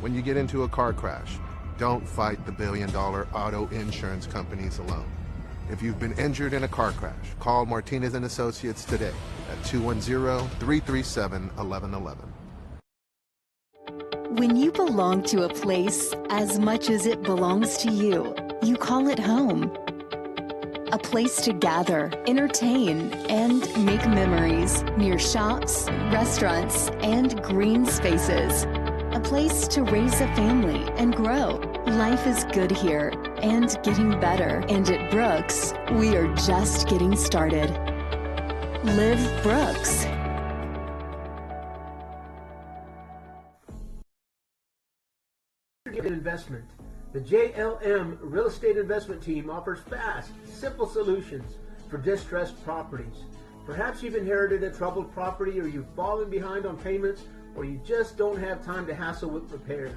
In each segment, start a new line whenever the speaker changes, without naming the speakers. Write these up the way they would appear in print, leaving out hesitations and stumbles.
When you get into a car crash, don't fight the billion-dollar auto insurance companies alone. If you've been injured in a car crash, call Martinez & Associates today at 210-337-1111.
When you belong to a place as much as it belongs to you, you call it home. A place to gather, entertain, and make memories near shops, restaurants, and green spaces. A place to raise a family and grow. Life is good here and getting better. And at Brooks, we are just getting started. Live Brooks.
Investment. The JLM Real Estate Investment Team offers fast, simple solutions for distressed properties. Perhaps you've inherited a troubled property, or you've fallen behind on payments, or you just don't have time to hassle with repairs.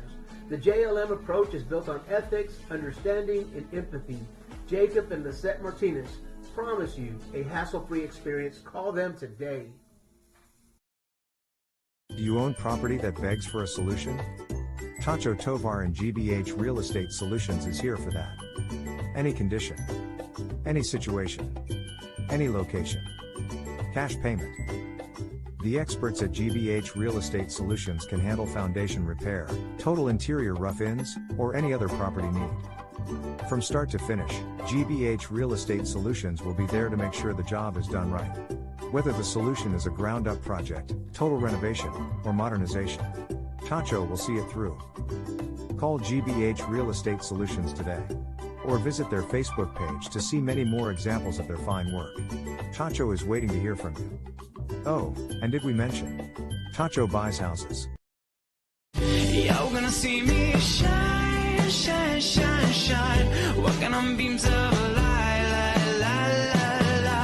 The JLM approach is built on ethics, understanding, and empathy. Jacob and Lisette Martinez promise you a hassle-free experience. Call them today.
Do you own property that begs for a solution? Tacho Tovar and GBH Real Estate Solutions is here for that. Any condition, any situation, any location. Cash payment. The experts at GBH Real Estate Solutions can handle foundation repair, total interior rough-ins, or any other property need. From start to finish, GBH Real Estate Solutions will be there to make sure the job is done right. Whether the solution is a ground-up project, total renovation, or modernization, Tacho will see it through. Call GBH Real Estate Solutions today, or visit their Facebook page to see many more examples of their fine work. Tacho is waiting to hear from you. Oh, and did we mention? Tacho buys houses.
You're gonna see me shine, shine, shine, shine, walking on beams of light, light, light, light, light.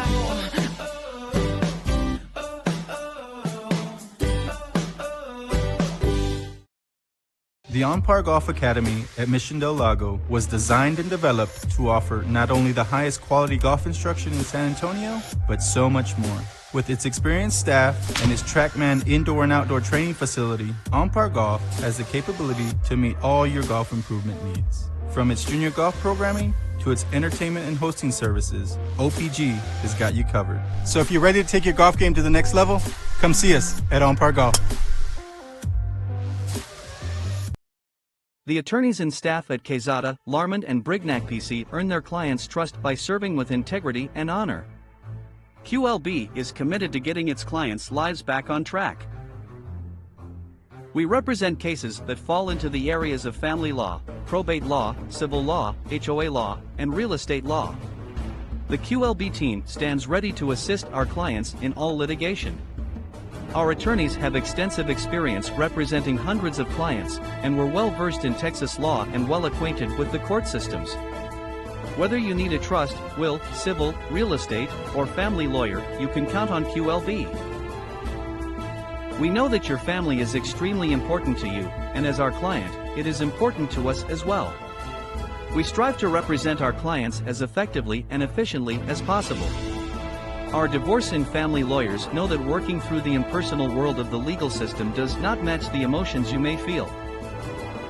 The On-Par Golf Academy at Mission Del Lago was designed and developed to offer not only the highest quality golf instruction in San Antonio, but so much more. With its experienced staff and its TrackMan indoor and outdoor training facility, On-Par Golf has the capability to meet all your golf improvement needs. From its junior golf programming to its entertainment and hosting services, OPG has got you covered. So if you're ready to take your golf game to the next level, come see us at On-Par Golf.
The attorneys and staff at Quezada, Larmond, and Brignac PC earn their clients' trust by serving with integrity and honor. QLB is committed to getting its clients' lives back on track. We represent cases that fall into the areas of family law, probate law, civil law, HOA law, and real estate law. The QLB team stands ready to assist our clients in all litigation. Our attorneys have extensive experience representing hundreds of clients, and we're well versed in Texas law and well acquainted with the court systems. Whether you need a trust, will, civil, real estate, or family lawyer, you can count on QLB. We know that your family is extremely important to you, and as our client, it is important to us as well. We strive to represent our clients as effectively and efficiently as possible. Our divorce and family lawyers know that working through the impersonal world of the legal system does not match the emotions you may feel.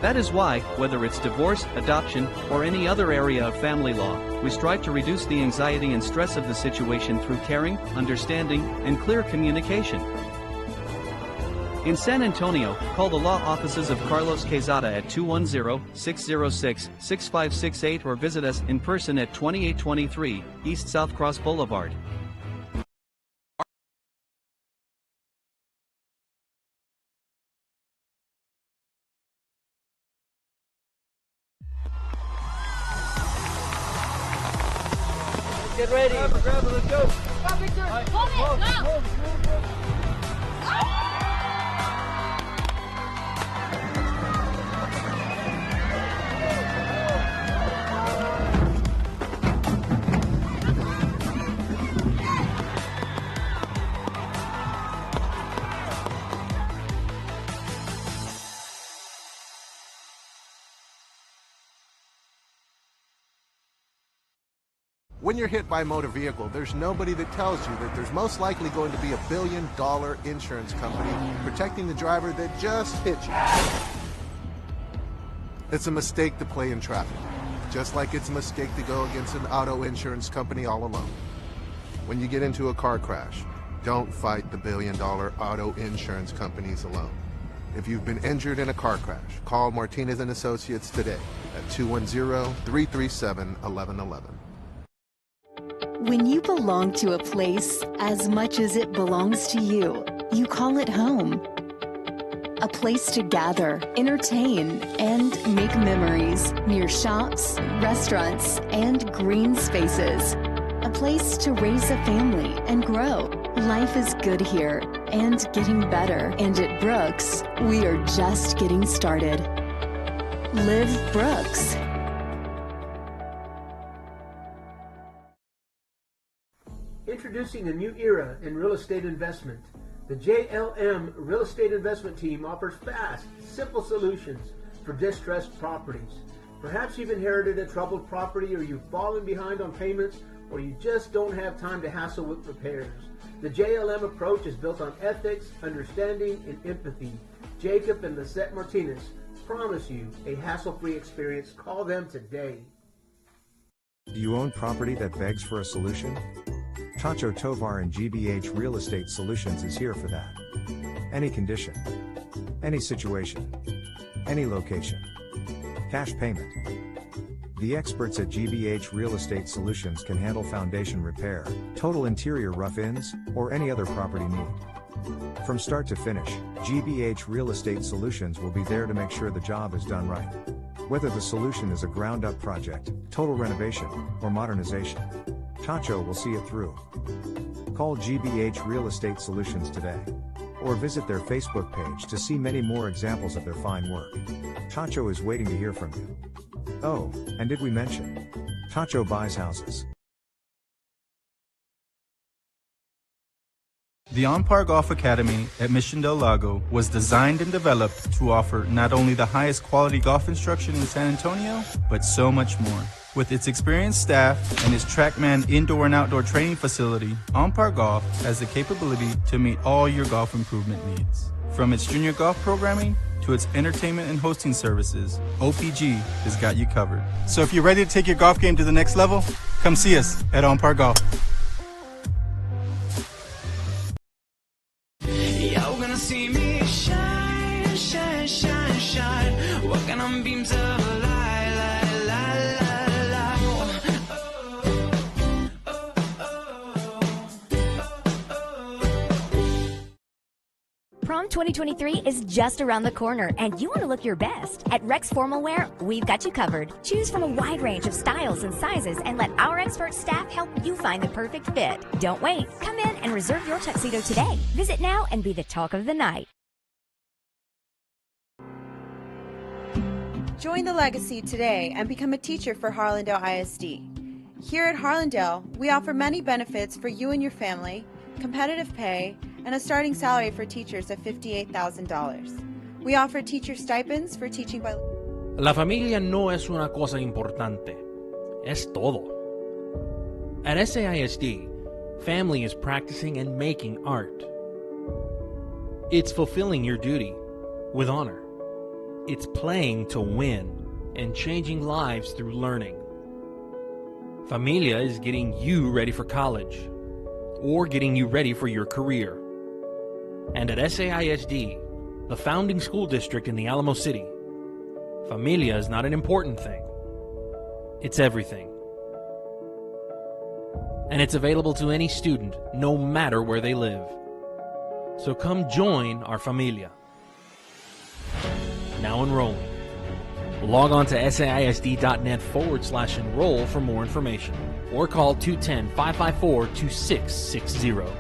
That is why, whether it's divorce, adoption, or any other area of family law, we strive to reduce the anxiety and stress of the situation through caring, understanding, and clear communication. In San Antonio, call the law offices of Carlos Quezada at 210-606-6568 or visit us in person at 2823 East South Cross Boulevard.
Get ready. Grab it, let's go.
Hold it, go.
When you're hit by a motor vehicle, there's nobody that tells you that there's most likely going to be $1 billion insurance company protecting the driver that just hit you. It's a mistake to play in traffic, just like it's a mistake to go against an auto insurance company all alone. When you get into a car crash, don't fight the billion-dollar auto insurance companies alone. If you've been injured in a car crash, call Martinez and Associates today at 210-337-1111.
When you belong to a place as much as it belongs to you, you call it home. A place to gather, entertain, and make memories near shops, restaurants, and green spaces. A place to raise a family and grow. Life is good here and getting better. And at Brooks, we are just getting started. Live Brooks.
Introducing a new era in real estate investment. The JLM Real Estate Investment Team offers fast, simple solutions for distressed properties. Perhaps you've inherited a troubled property, or you've fallen behind on payments, or you just don't have time to hassle with repairs. The JLM approach is built on ethics, understanding, and empathy. Jacob and Lisette Martinez promise you a hassle-free experience. Call them today.
Do you own property that begs for a solution? Tacho Tovar and GBH Real Estate Solutions is here for that. Any condition, any situation, any location. Cash payment. The experts at GBH Real Estate Solutions can handle foundation repair, total interior rough-ins, or any other property need. From start to finish, GBH Real Estate Solutions will be there to make sure the job is done right. Whether the solution is a ground-up project, total renovation, or modernization, Tacho will see it through. Call GBH Real Estate Solutions today, or visit their Facebook page to see many more examples of their fine work. Tacho is waiting to hear from you. Oh, and did we mention? Tacho buys houses.
The On-Par Golf Academy at Mission Del Lago was designed and developed to offer not only the highest quality golf instruction in San Antonio, but so much more. With its experienced staff and its TrackMan indoor and outdoor training facility, On-Par Golf has the capability to meet all your golf improvement needs. From its junior golf programming to its entertainment and hosting services, OPG has got you covered. So if you're ready to take your golf game to the next level, come see us at On-Par Golf.
You're gonna see me shine, shine, shine, shine. Walking on beams of light, light, light, light, light.
Prom 2023 is just around the corner, and you want to look your best. At Rex Formal Wear, we've got you covered. Choose from a wide range of styles and sizes, and let our expert staff help you find the perfect fit. Don't wait. Come in and reserve your tuxedo today. Visit now and be the talk of the night.
Join the legacy today and become a teacher for Harlandale ISD. Here at Harlandale, we offer many benefits for you and your family, competitive pay, and a starting salary for teachers of $58,000. We offer teacher stipends for teaching by...
La familia no es una cosa importante, es todo. At SAISD, family is practicing and making art. It's fulfilling your duty with honor. It's playing to win and changing lives through learning. Familia is getting you ready for college or getting you ready for your career. And at SAISD, the founding school district in the Alamo City, familia is not an important thing. It's everything. And it's available to any student, no matter where they live. So come join our familia. Now enrolling. Log on to saisd.net/enroll for more information, or call 210-554-2660.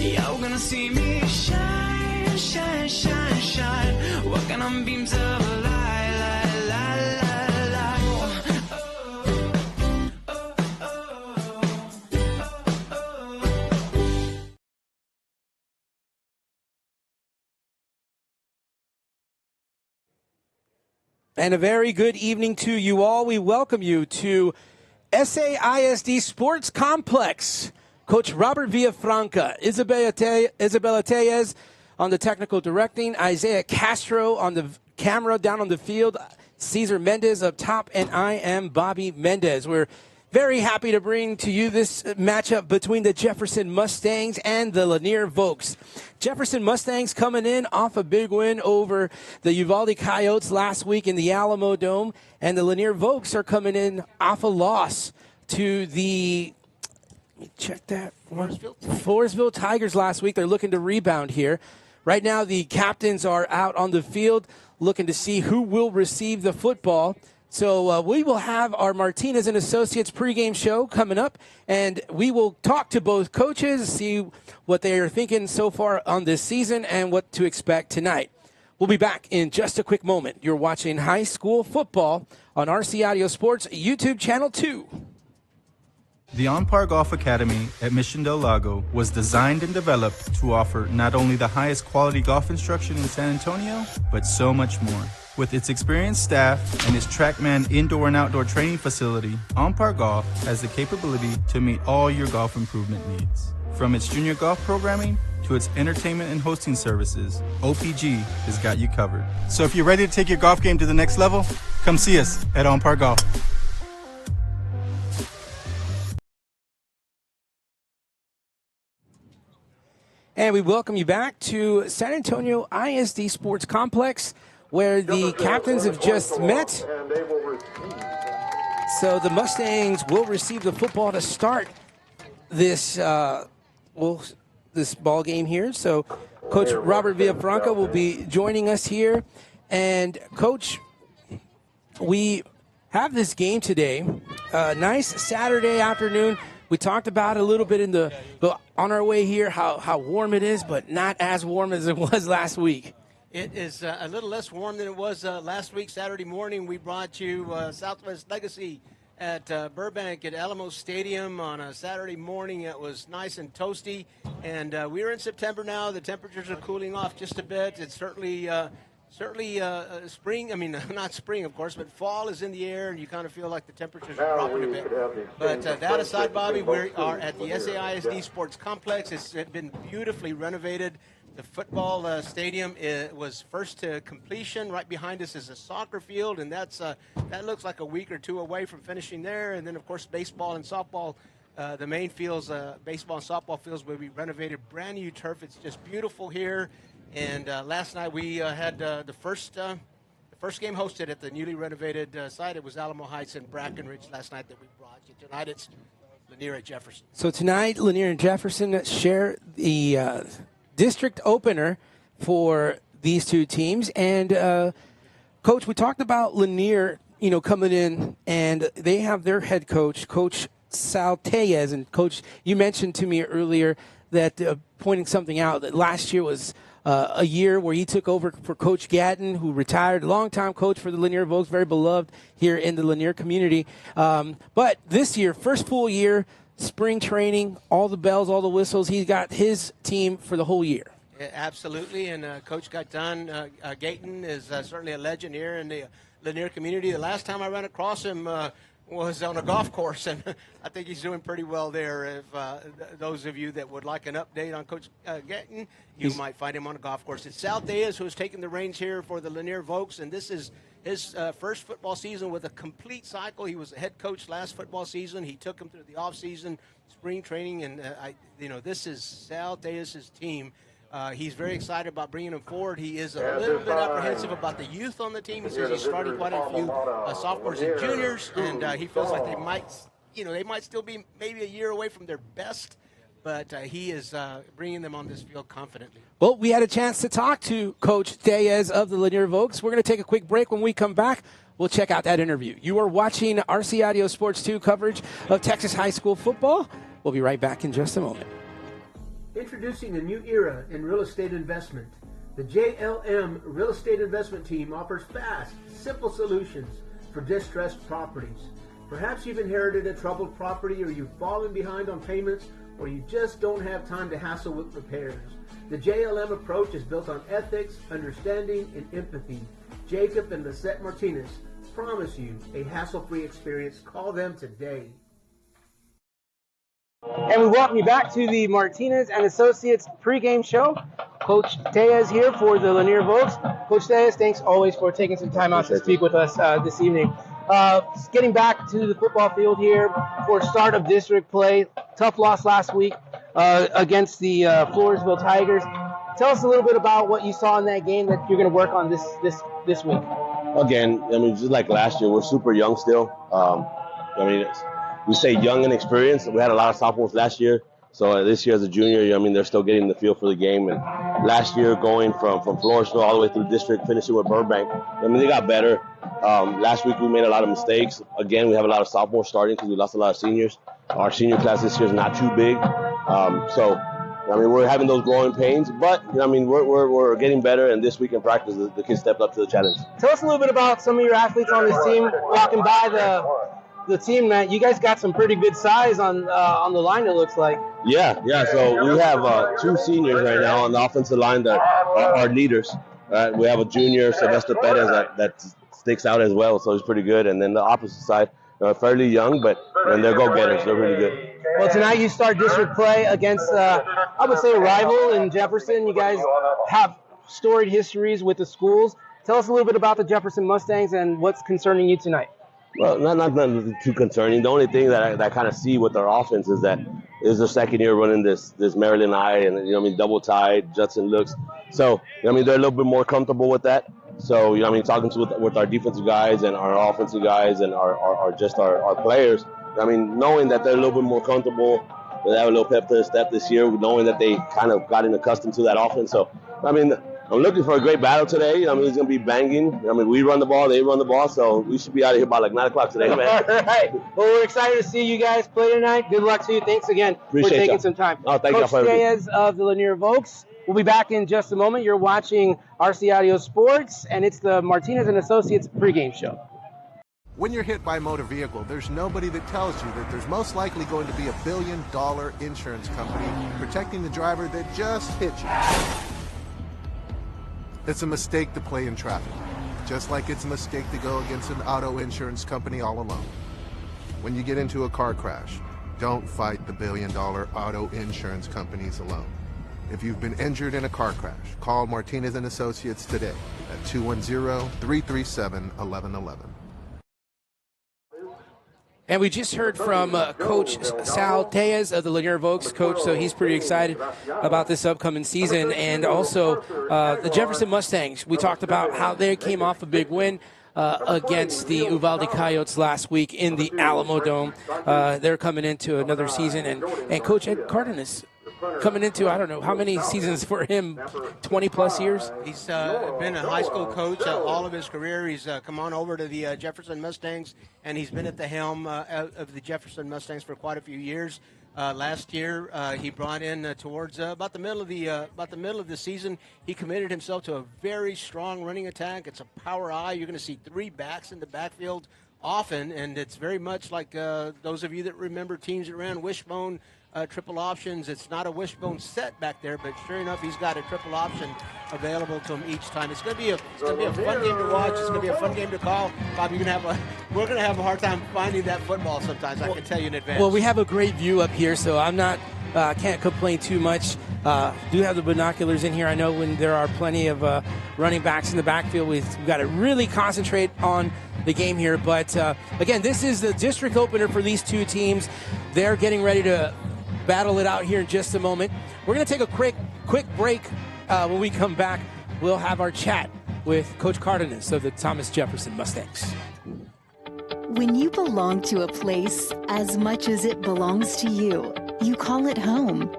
You're gonna see me shine, shine, shine, shine. Walking on beams of light, light, light, light, light.
And a very good evening to you all. We welcome you to SAISD Sports Complex. Coach Robert Villafranca, Isabella Tellez on the technical directing, Isaiah Castro on the camera down on the field, Cesar Mendez up top, and I am Bobby Mendez. We're very happy to bring to you this matchup between the Jefferson Mustangs and the Lanier Vokes. Jefferson Mustangs coming in off a big win over the Uvalde Coyotes last week in the Alamo Dome, and the Lanier Vokes are coming in off a loss to the Floresville Tigers last week. They're looking to rebound here. Right now, the captains are out on the field looking to see who will receive the football. So we will have our Martinez and Associates pregame show coming up, and we will talk to both coaches, see what they are thinking so far on this season and what to expect tonight. We'll be back in just a quick moment. You're watching high school football on RC Audio Sports YouTube Channel 2.
The On-Par Golf Academy at Mission Del Lago was designed and developed to offer not only the highest quality golf instruction in San Antonio, but so much more. With its experienced staff and its TrackMan indoor and outdoor training facility, On-Par Golf has the capability to meet all your golf improvement needs. From its junior golf programming to its entertainment and hosting services, OPG has got you covered. So if you're ready to take your golf game to the next level, come see us at On-Par Golf.
And we welcome you back to San Antonio ISD Sports Complex, where the captains have just met. So the Mustangs will receive the football to start this this ball game here. So Coach Robert Villafranca will be joining us here. And Coach, we have this game today. Nice Saturday afternoon. We talked about it a little bit on our way here, how warm it is, but not as warm as it was last week.
It is a little less warm than it was last week. Saturday morning, we brought you Southwest Legacy at Burbank at Alamo Stadium on a Saturday morning. It was nice and toasty, and we're in September now. The temperatures are cooling off just a bit. It's certainly spring. I mean, not spring, of course, but fall is in the air, and you kind of feel like the temperatures are dropping a bit. But that aside, Bobby, we are at the SAISD Sports Complex. It's been beautifully renovated. The football stadium was first to completion. Right behind us is a soccer field, and that looks like a week or two away from finishing there. And then, of course, baseball and softball. The main fields, baseball and softball fields, will be renovated. Brand new turf. It's just beautiful here. And last night we had the first game hosted at the newly renovated site. It was Alamo Heights and Brackenridge last night that we brought you. Tonight it's Lanier at Jefferson.
So tonight, Lanier and Jefferson share the district opener for these two teams. And Coach, we talked about Lanier, coming in, and they have their head coach, Coach Sal Tellez. And Coach, you mentioned to me earlier that pointing something out that last year was a year where he took over for Coach Gatton, who retired, longtime coach for the Lanier Vokes, very beloved here in the Lanier community. But this year, first full year, spring training, all the bells, all the whistles, he's got his team for the whole year.
Yeah, absolutely, and Coach Gatton is certainly a legend here in the Lanier community. The last time I ran across him was on a golf course, and I think he's doing pretty well there. If those of you that would like an update on Coach Gatton, you might find him on a golf course. It's Sal Tellez who has taken the reins here for the Lanier Vokes, and this is his first football season with a complete cycle. He was the head coach last football season. He took him through the off-season, spring training, and this is Sal Tellez's team. He's very excited about bringing them forward. He is a little bit apprehensive about the youth on the team. He says he's starting quite a few sophomores and juniors, and he feels like they might still be maybe a year away from their best, but he is bringing them on this field confidently.
Well, we had a chance to talk to Coach Tellez of the Lanier Vokes. We're going to take a quick break. When we come back, we'll check out that interview. You are watching RC Audio Sports 2 coverage of Texas high school football. We'll be right back in just a moment.
Introducing a new era in real estate investment. The JLM Real Estate Investment Team offers fast, simple solutions for distressed properties. Perhaps you've inherited a troubled property, or you've fallen behind on payments, or you just don't have time to hassle with repairs. The JLM approach is built on ethics, understanding, and empathy. Jacob and Lisette Martinez promise you a hassle-free experience. Call them today.
And we welcome you back to the Martinez and Associates pregame show. Coach Tellez here for the Lanier Vogues. Coach Tellez, thanks always for taking some time out to speak with us this evening. Getting back to the football field here for start of district play. Tough loss last week against the Floresville Tigers. Tell us a little bit about what you saw in that game that you're going to work on this week.
Again, I mean, just like last year, we're super young still. We say young and experienced. We had a lot of sophomores last year. So this year as a junior, I mean, they're still getting the feel for the game. And last year, going from Floresville all the way through district, finishing with Burbank, I mean, they got better. Last week, we made a lot of mistakes. Again, we have a lot of sophomores starting because we lost a lot of seniors. Our senior class this year is not too big. I mean, we're having those growing pains, but I mean, we're getting better. And this week in practice, the kids stepped up to the challenge.
Tell us a little bit about some of your athletes on this team. Walking by the team, man, you guys got some pretty good size on the line. It looks like.
Yeah. So we have 2 seniors right now on the offensive line that are leaders. We have a junior, Sylvester Perez, that sticks out as well. So he's pretty good. And then the opposite side, fairly young, but they're go-getters. They're really good.
Well, tonight you start district play against, I would say, a rival in Jefferson. You guys have storied histories with the schools. Tell us a little bit about the Jefferson Mustangs and what's concerning you tonight.
Well, not too concerning. The only thing that I kind of see with our offense is that is their second year running this Maryland High, and double tied, Judson looks. So they're a little bit more comfortable with that. So talking with our defensive guys and our offensive guys and our players. Knowing that they're a little bit more comfortable, they have a little pep to their step this year, knowing that they kind of gotten accustomed to that offense. So, I'm looking for a great battle today. It's going to be banging. We run the ball, they run the ball, so we should be out of here by like 9 o'clock today, man.
All right. Well, we're excited to see you guys play tonight. Good luck to you. Thanks again for taking some time.
Oh, thank you.
Coach Tellez of the Lanier Vogues. We'll be back in just a moment. You're watching RC Audio Sports, and it's the Martinez and Associates pregame show.
When you're hit by a motor vehicle, there's nobody that tells you that there's most likely going to be a $1 billion insurance company protecting the driver that just hit you. It's a mistake to play in traffic, just like it's a mistake to go against an auto insurance company all alone. When you get into a car crash, don't fight the $1 billion auto insurance companies alone. If you've been injured in a car crash, call Martinez and Associates today at 210-337-1111.
And we just heard from Coach Sal Tellez of the Lanier Vogues, Coach, so he's pretty excited about this upcoming season. And also the Jefferson Mustangs. We talked about how they came off a big win against the Uvalde Coyotes last week in the Alamo Dome. They're coming into another season. And Coach Ed Cardenas coming into, I don't know, how many seasons for him, 20-plus years?
He's been a high school coach all of his career. He's come on over to the Jefferson Mustangs, and he's been at the helm of the Jefferson Mustangs for quite a few years. Last year, he brought in towards about the middle of the season. He committed himself to a very strong running attack. It's a power eye. You're going to see 3 backs in the backfield often, and it's very much like those of you that remember teams that ran wishbone triple options. It's not a wishbone set back there, but sure enough, he's got a triple option available to him each time. It's going to be a fun game to watch. It's going to be a fun game to call. Bob, we're going to have a hard time finding that football sometimes. I can tell you in advance.
Well, we have a great view up here, so I'm not can't complain too much. Do have the binoculars in here. I know when there are plenty of running backs in the backfield, we've got to really concentrate on the game here. But again, this is the district opener for these 2 teams. They're getting ready to battle it out here in just a moment. We're going to take a quick break. When we come back, we'll have our chat with Coach Cardenas of the Thomas Jefferson Mustangs.
When you belong to a place as much as it belongs to you, you call it home.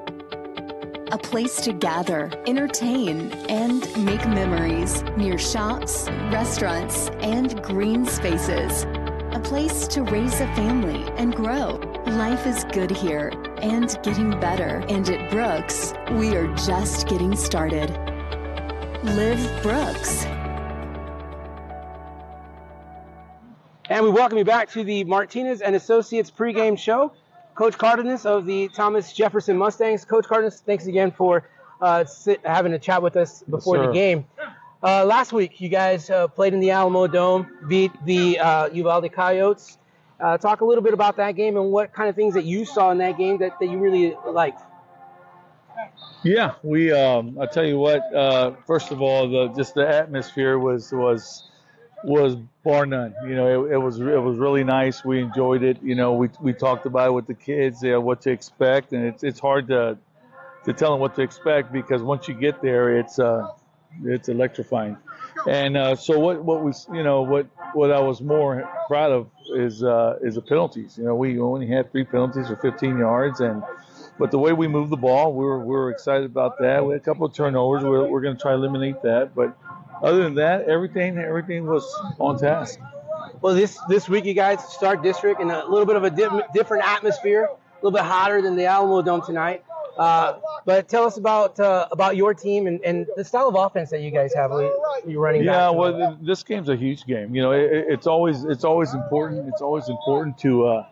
A place to gather, entertain, and make memories near shops, restaurants, and green spaces. A place to raise a family and grow. Life is good here and getting better. And at Brooks, we are just getting started. Live Brooks.
And we welcome you back to the Martinez and Associates pregame show. Coach Cardenas of the Thomas Jefferson Mustangs. Coach Cardenas, thanks again for having a chat with us before the game. Last week, you guys played in the Alamo Dome, beat the Uvalde Coyotes. Talk a little bit about that game and what kind of things that you saw in that game that you really liked.
Yeah, we. I'll tell you what. First of all, just the atmosphere was bar none. You know, it was really nice. We enjoyed it. You know, we talked about it with the kids, what to expect, and it's hard to tell them what to expect because once you get there, it's electrifying. And so what I was more proud of is the penalties. You know, we only had 3 penalties for 15 yards, but the way we moved the ball, we're excited about that. We had a couple of turnovers. We're going to try to eliminate that, but other than that, everything was on task.
Well, this week you guys start district in a little bit of a different atmosphere, a little bit hotter than the Alamo Dome tonight. But tell us about your team and the style of offense that you guys have. You're running.
Yeah, well, this game's a huge game. You know, it's always important. It's always important to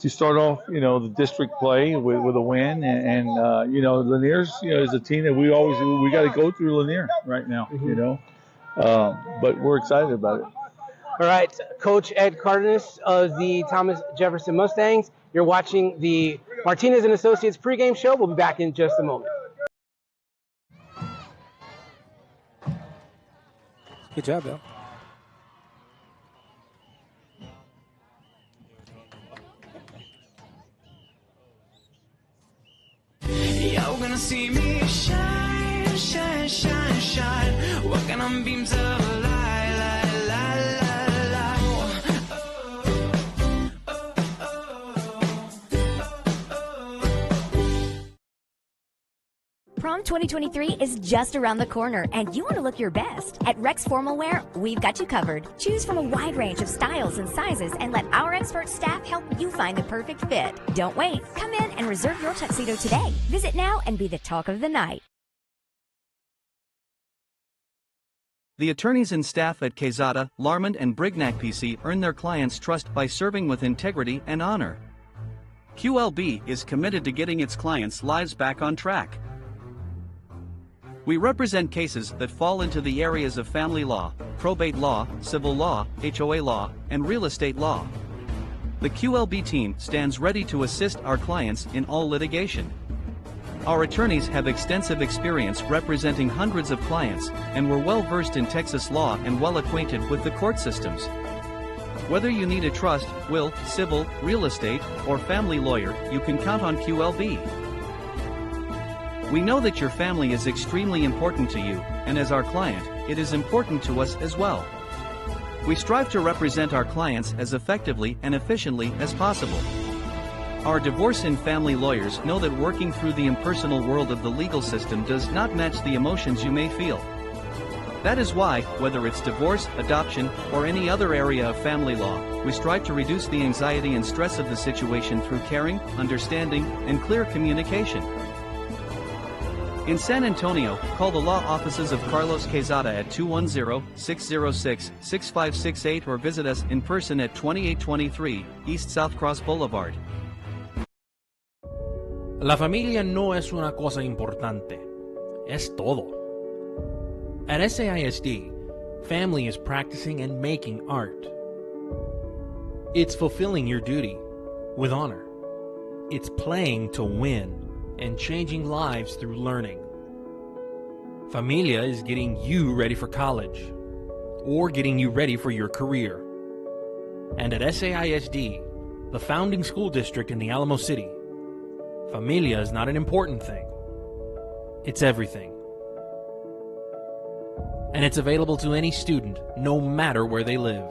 start off, you know, the district play with a win, and you know, Lanier's, you know, is a team that we got to go through Lanier right now. Mm-hmm. You know, but we're excited about it.
All right, Coach Ed Cardenas of the Thomas Jefferson Mustangs. You're watching the Martinez and Associates pregame show. We'll be back in just a moment. Good job, Bill.
You're gonna see me shine, shine, shine, shine, walking on beams of light, light, light, light, light.
Prom 2023 is just around the corner, and you want to look your best. At Rex Formal Wear, we've got you covered. Choose from a wide range of styles and sizes, and let our expert staff help you find the perfect fit. Don't wait. Come in and reserve your tuxedo today. Visit now and be the talk of the night.
The attorneys and staff at Quezada, Larmond, and Brignac PC earn their clients' trust by serving with integrity and honor. QLB is committed to getting its clients' lives back on track. We represent cases that fall into the areas of family law, probate law, civil law, HOA law, and real estate law. The QLB team stands ready to assist our clients in all litigation. Our attorneys have extensive experience representing hundreds of clients, and we're well versed in Texas law and well acquainted with the court systems. Whether you need a trust, will, civil, real estate, or family lawyer, you can count on QLB. We know that your family is extremely important to you, and as our client, it is important to us as well. We strive to represent our clients as effectively and efficiently as possible. Our divorce and family lawyers know that working through the impersonal world of the legal system does not match the emotions you may feel. That is why, whether it's divorce, adoption, or any other area of family law, we strive to reduce the anxiety and stress of the situation through caring, understanding, and clear communication. In San Antonio, call the law offices of Carlos Quezada at 210-606-6568 or visit us in person at 2823 East South Cross Boulevard.
La familia no es una cosa importante, es todo. At SAISD, family is practicing and making art. It's fulfilling your duty with honor. It's playing to win and changing lives through learning. Familia is getting you ready for college or getting you ready for your career. And at SAISD, the founding school district in the Alamo City, familia is not an important thing. It's everything. And it's available to any student, no matter where they live.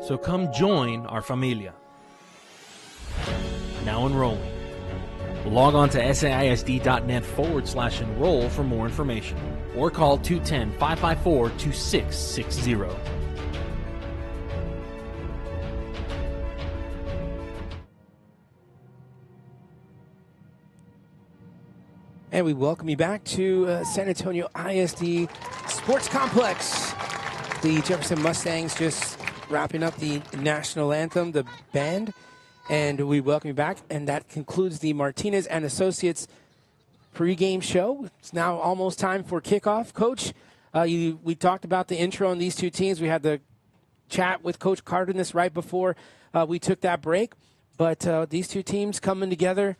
So come join our familia. Now enrolling. Log on to SAISD.net/enroll for more information, or call 210-554-2660.
And we welcome you back to San Antonio ISD Sports Complex. The Jefferson Mustangs just wrapping up the national anthem, the band. And we welcome you back, and that concludes the Martinez and Associates pregame show. It's now almost time for kickoff. Coach, we talked about the intro on these two teams. We had the chat with Coach Cardenas right before. we took that break. But these two teams coming together,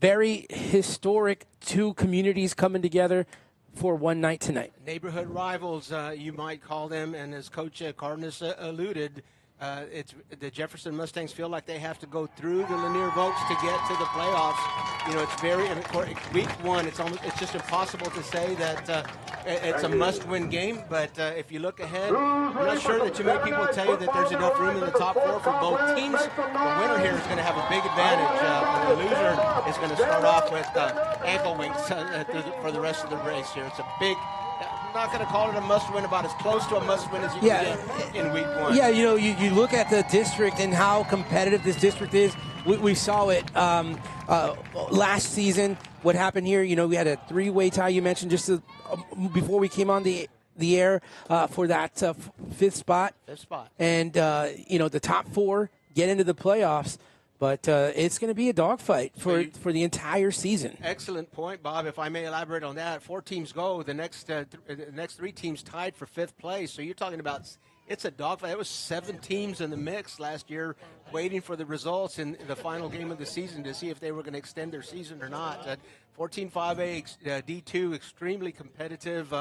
very historic, two communities coming together for one night tonight.
Neighborhood rivals, you might call them, and as Coach Cardenas alluded, it's the Jefferson Mustangs feel like they have to go through the Lanier Vokes to get to the playoffs. You know, it's very week one. It's just impossible to say that it's a must-win game. But if you look ahead, I'm not sure that too many people will tell you that there's enough room in the top four for both teams. The winner here is going to have a big advantage. The loser is going to start off with ankle weights for the rest of the race here. It's a big. I'm not going to call it a must-win, about as close to a must-win as you can get in week one.
Yeah, you know, you look at the district and how competitive this district is. We saw it last season. What happened here, you know, we had a three-way tie, you mentioned, just before we came on the air for that fifth spot. And, you know, the top four get into the playoffs. But it's going to be a dogfight for the entire season.
Excellent point, Bob. If I may elaborate on that, 4 teams go. The next 3 teams tied for 5th place. So you're talking about it's a dogfight. There was 7 teams in the mix last year waiting for the results in the final game of the season to see if they were going to extend their season or not. 14-5A D2, extremely competitive.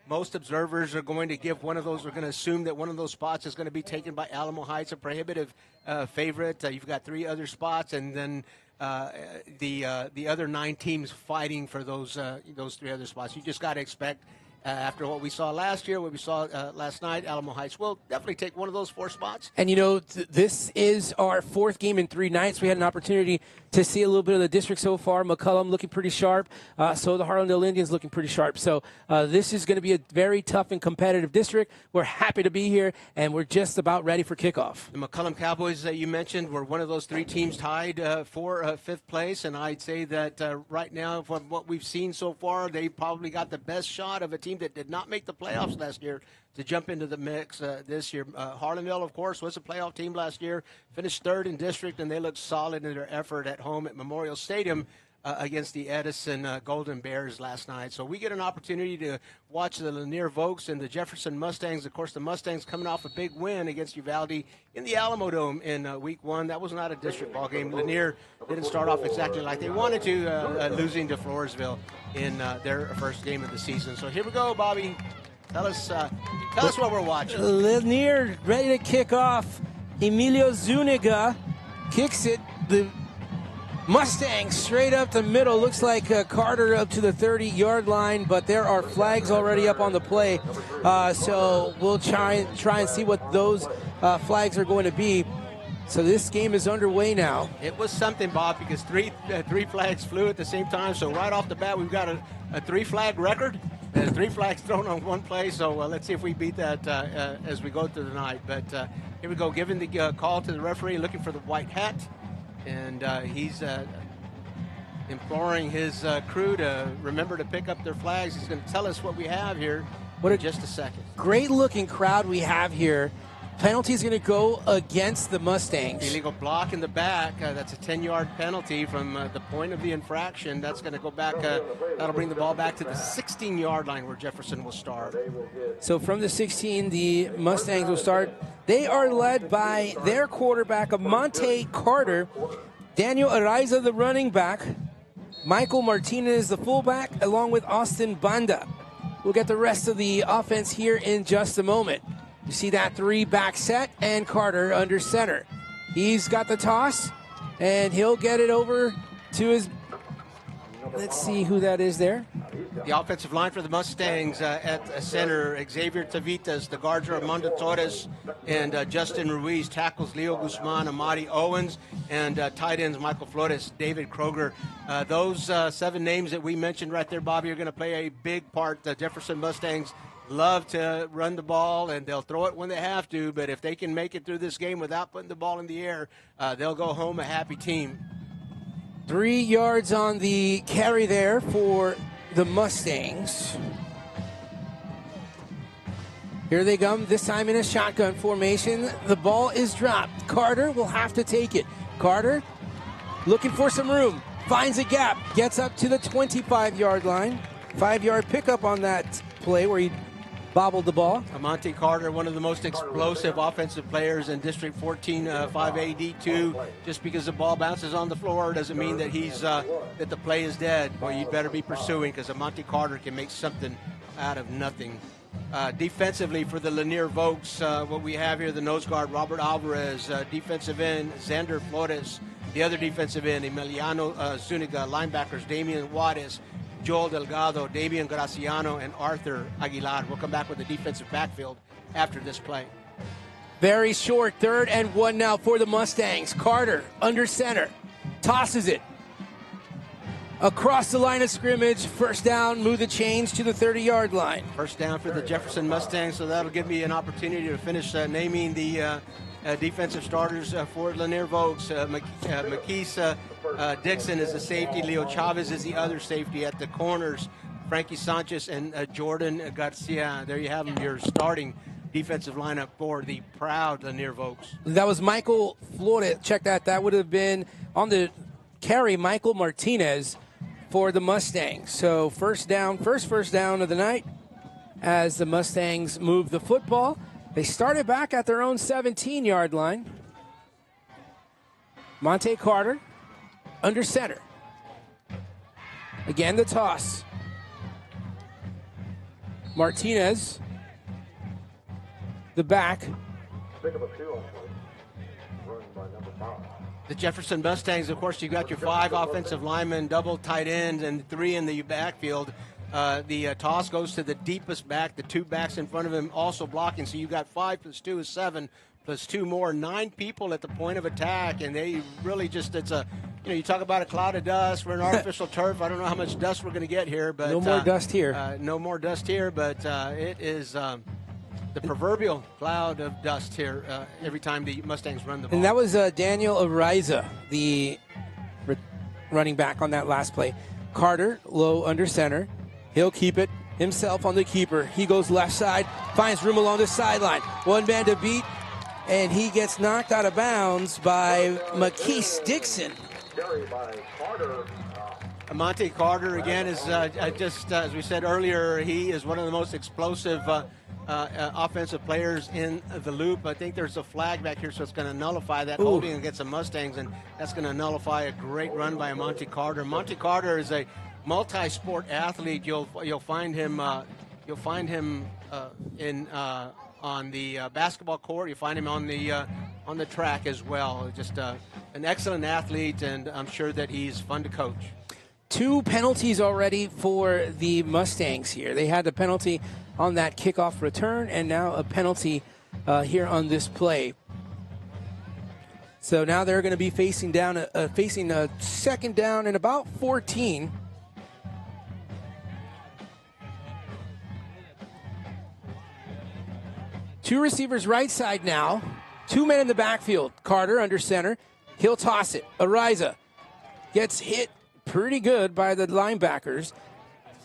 Most observers are going to give one of those, are going to assume that one of those spots is going to be taken by Alamo Heights, a prohibitive favorite. You've got 3 other spots, and then the other 9 teams fighting for those 3 other spots. You just got to expect, after what we saw last year, what we saw last night, Alamo Heights will definitely take one of those 4 spots.
And, you know, this is our 4th game in 3 nights. We had an opportunity to see a little bit of the district so far. McCullum looking pretty sharp. So the Harlandale Indians looking pretty sharp. So this is going to be a very tough and competitive district. We're happy to be here, and we're just about ready for kickoff.
The McCullum Cowboys that you mentioned were one of those 3 teams tied for 5th place, and I'd say that right now, from what we've seen so far, they probably got the best shot of a team that did not make the playoffs last year to jump into the mix this year. Harlandale, of course, was a playoff team last year, finished 3rd in district, and they looked solid in their effort at home at Memorial Stadium against the Edison Golden Bears last night. So we get an opportunity to watch the Lanier Vokes and the Jefferson Mustangs. Of course, the Mustangs coming off a big win against Uvalde in the Alamo Dome in week 1. That was not a district ball game. Lanier didn't start off exactly like they wanted to, losing to Floresville in their first game of the season. So here we go, Bobby. Tell us what we're watching.
Lanier ready to kick off. Emilio Zuniga kicks it. The Mustangs straight up the middle. Looks like Carter up to the 30-yard line, but there are flags already up on the play. So we'll try and see what those flags are going to be. So this game is underway now.
It was something, Bob, because three flags flew at the same time. So right off the bat, we've got a 3-flag record. 3 flags thrown on one play. So let's see if we beat that as we go through the night. But here we go, giving the call to the referee, looking for the white hat. And he's imploring his crew to remember to pick up their flags. He's going to tell us what we have here in just a second.
Great-looking crowd we have here. Penalty is going to go against the Mustangs.
Illegal block in the back. That's a 10-yard penalty from the point of the infraction. That's going to go back. That'll bring the ball back to the 16-yard line where Jefferson will start.
So from the 16, the Mustangs will start. They are led by their quarterback, Amonte Carter, Daniel Araiza, the running back, Michael Martinez, the fullback, along with Austin Banda. We'll get the rest of the offense here in just a moment. You see that 3-back set, and Carter under center. He's got the toss, and he'll get it over to his... Let's see who that is there.
The offensive line for the Mustangs at center, Xavier Tavitas, the guards are Armando Torres and Justin Ruiz, tackles Leo Guzman, Amadi Owens, and tight ends Michael Flores, David Kroger. Those 7 names that we mentioned right there, Bobby, are going to play a big part. The Jefferson Mustangs love to run the ball, and they'll throw it when they have to, but if they can make it through this game without putting the ball in the air, they'll go home a happy team.
3 yards on the carry there for the Mustangs. Here they come, this time in a shotgun formation. The ball is dropped. Carter will have to take it. Carter looking for some room, finds a gap, gets up to the 25-yard line. 5-yard pickup on that play where he bobbled the ball.
Monte Carter, one of the most explosive offensive players in District 14, 5A D2. Just because the ball bounces on the floor doesn't mean that that the play is dead. Well, you'd better be pursuing, because Monte Carter can make something out of nothing. Defensively for the Lanier Vokes, what we have here, the nose guard, Robert Alvarez, defensive end, Xander Flores, the other defensive end, Emiliano Zuniga, linebackers, Damian Juarez, Joel Delgado, Damian Graciano, and Arthur Aguilar. We'll come back with the defensive backfield after this play.
Very short, 3rd and 1 now for the Mustangs. Carter under center, tosses it across the line of scrimmage. First down, move the chains to the 30-yard line.
First down for the Jefferson Mustangs, so that'll give me an opportunity to finish naming the defensive starters for Lanier Vokes. McKees Dixon is the safety. Leo Chavez is the other safety at the corners. Frankie Sanchez and Jordan Garcia. There you have them, your starting defensive lineup for the proud Lanier Vokes.
That was Michael Flores. Check that. That would have been on the carry, Michael Martinez for the Mustangs. So first down of the night as the Mustangs move the football. They started back at their own 17-yard line. Monte Carter under center. Again, the toss. Martinez, the back.
The Jefferson Mustangs, of course, you've got your 5 offensive linemen, double tight ends, and 3 in the backfield. The toss goes to the deepest back, the 2 backs in front of him also blocking. So you've got 5 plus 2 is 7, plus 2 more, 9 people at the point of attack. And they really just, you talk about a cloud of dust. We're an artificial turf. I don't know how much dust we're going to get here. But
no more dust here.
No more dust here, but it is the proverbial cloud of dust here every time the Mustangs run the ball.
And that was Daniel Ariza, the running back on that last play. Carter, low under center. He'll keep it himself on the keeper. He goes left side, finds room along the sideline. One man to beat, and he gets knocked out of bounds by McKees Dixon.
Monte Carter, again, is just as we said earlier, he is one of the most explosive offensive players in the loop. I think there's a flag back here, so it's going to nullify that holding against the Mustangs, and that's going to nullify a great run by Monte Carter. Monte Carter is a multi-sport athlete. You'll find him on the basketball court. You find him on the track as well. Just an excellent athlete, and I'm sure that he's fun to coach.
2 penalties already for the Mustangs here. They had the penalty on that kickoff return, and now a penalty here on this play. So now they're going to be facing a second down and about 14. Two receivers right side now. 2 men in the backfield. Carter under center. He'll toss it. Ariza gets hit pretty good by the linebackers.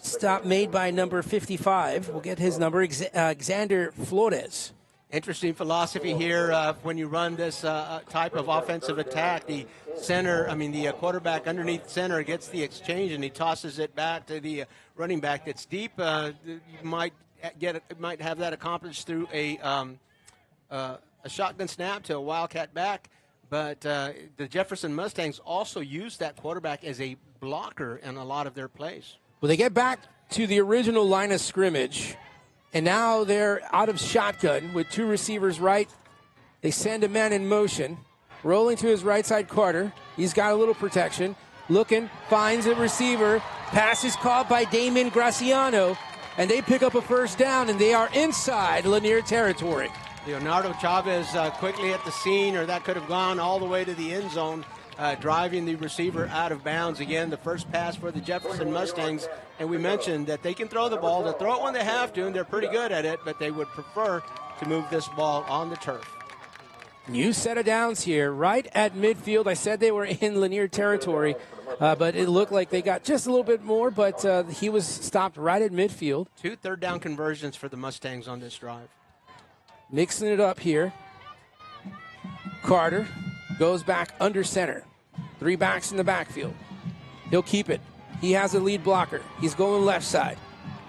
Stop made by number 55. We'll get his number, Xander Flores.
Interesting philosophy here when you run this type of offensive attack. The quarterback underneath center gets the exchange, and he tosses it back to the running back that's deep. You might have that accomplished through a shotgun snap to a wildcat back. But the Jefferson Mustangs also use that quarterback as a blocker in a lot of their plays.
Well, they get back to the original line of scrimmage, and now they're out of shotgun with 2 receivers right. They send a man in motion, rolling to his right side. Carter. He's got a little protection. Looking, finds a receiver. Pass is caught by Damon Graciano, and they pick up a first down, and they are inside Lanier territory.
Leonardo Chavez quickly at the scene, or that could have gone all the way to the end zone, driving the receiver out of bounds. Again, the first pass for the Jefferson Mustangs, and we mentioned that they can throw the ball. They'll throw it when they have to, and they're pretty good at it, but they would prefer to move this ball on the turf.
New set of downs here, right at midfield. I said they were in Lanier territory, but it looked like they got just a little bit more, but he was stopped right at midfield.
2 third-down conversions for the Mustangs on this drive.
Mixing it up here. Carter goes back under center. 3 backs in the backfield. He'll keep it. He has a lead blocker. He's going left side.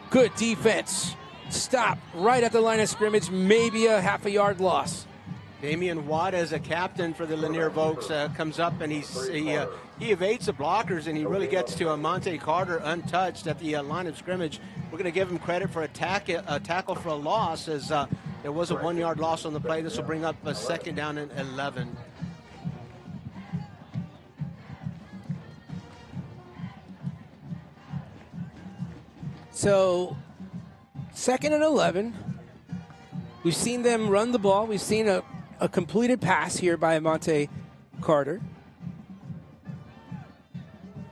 Good defense stop right at the line of scrimmage, maybe a half a yard loss.
Damian Watt, as a captain for the Lanier Vokes, comes up and he evades the blockers, and he really gets to Monte Carter untouched at the line of scrimmage. We're going to give him credit for a tackle for a loss, as there was a 1 yard loss on the play. This will bring up a 2nd down and 11.
So, 2nd and 11. We've seen them run the ball. We've seen a completed pass here by Monte Carter.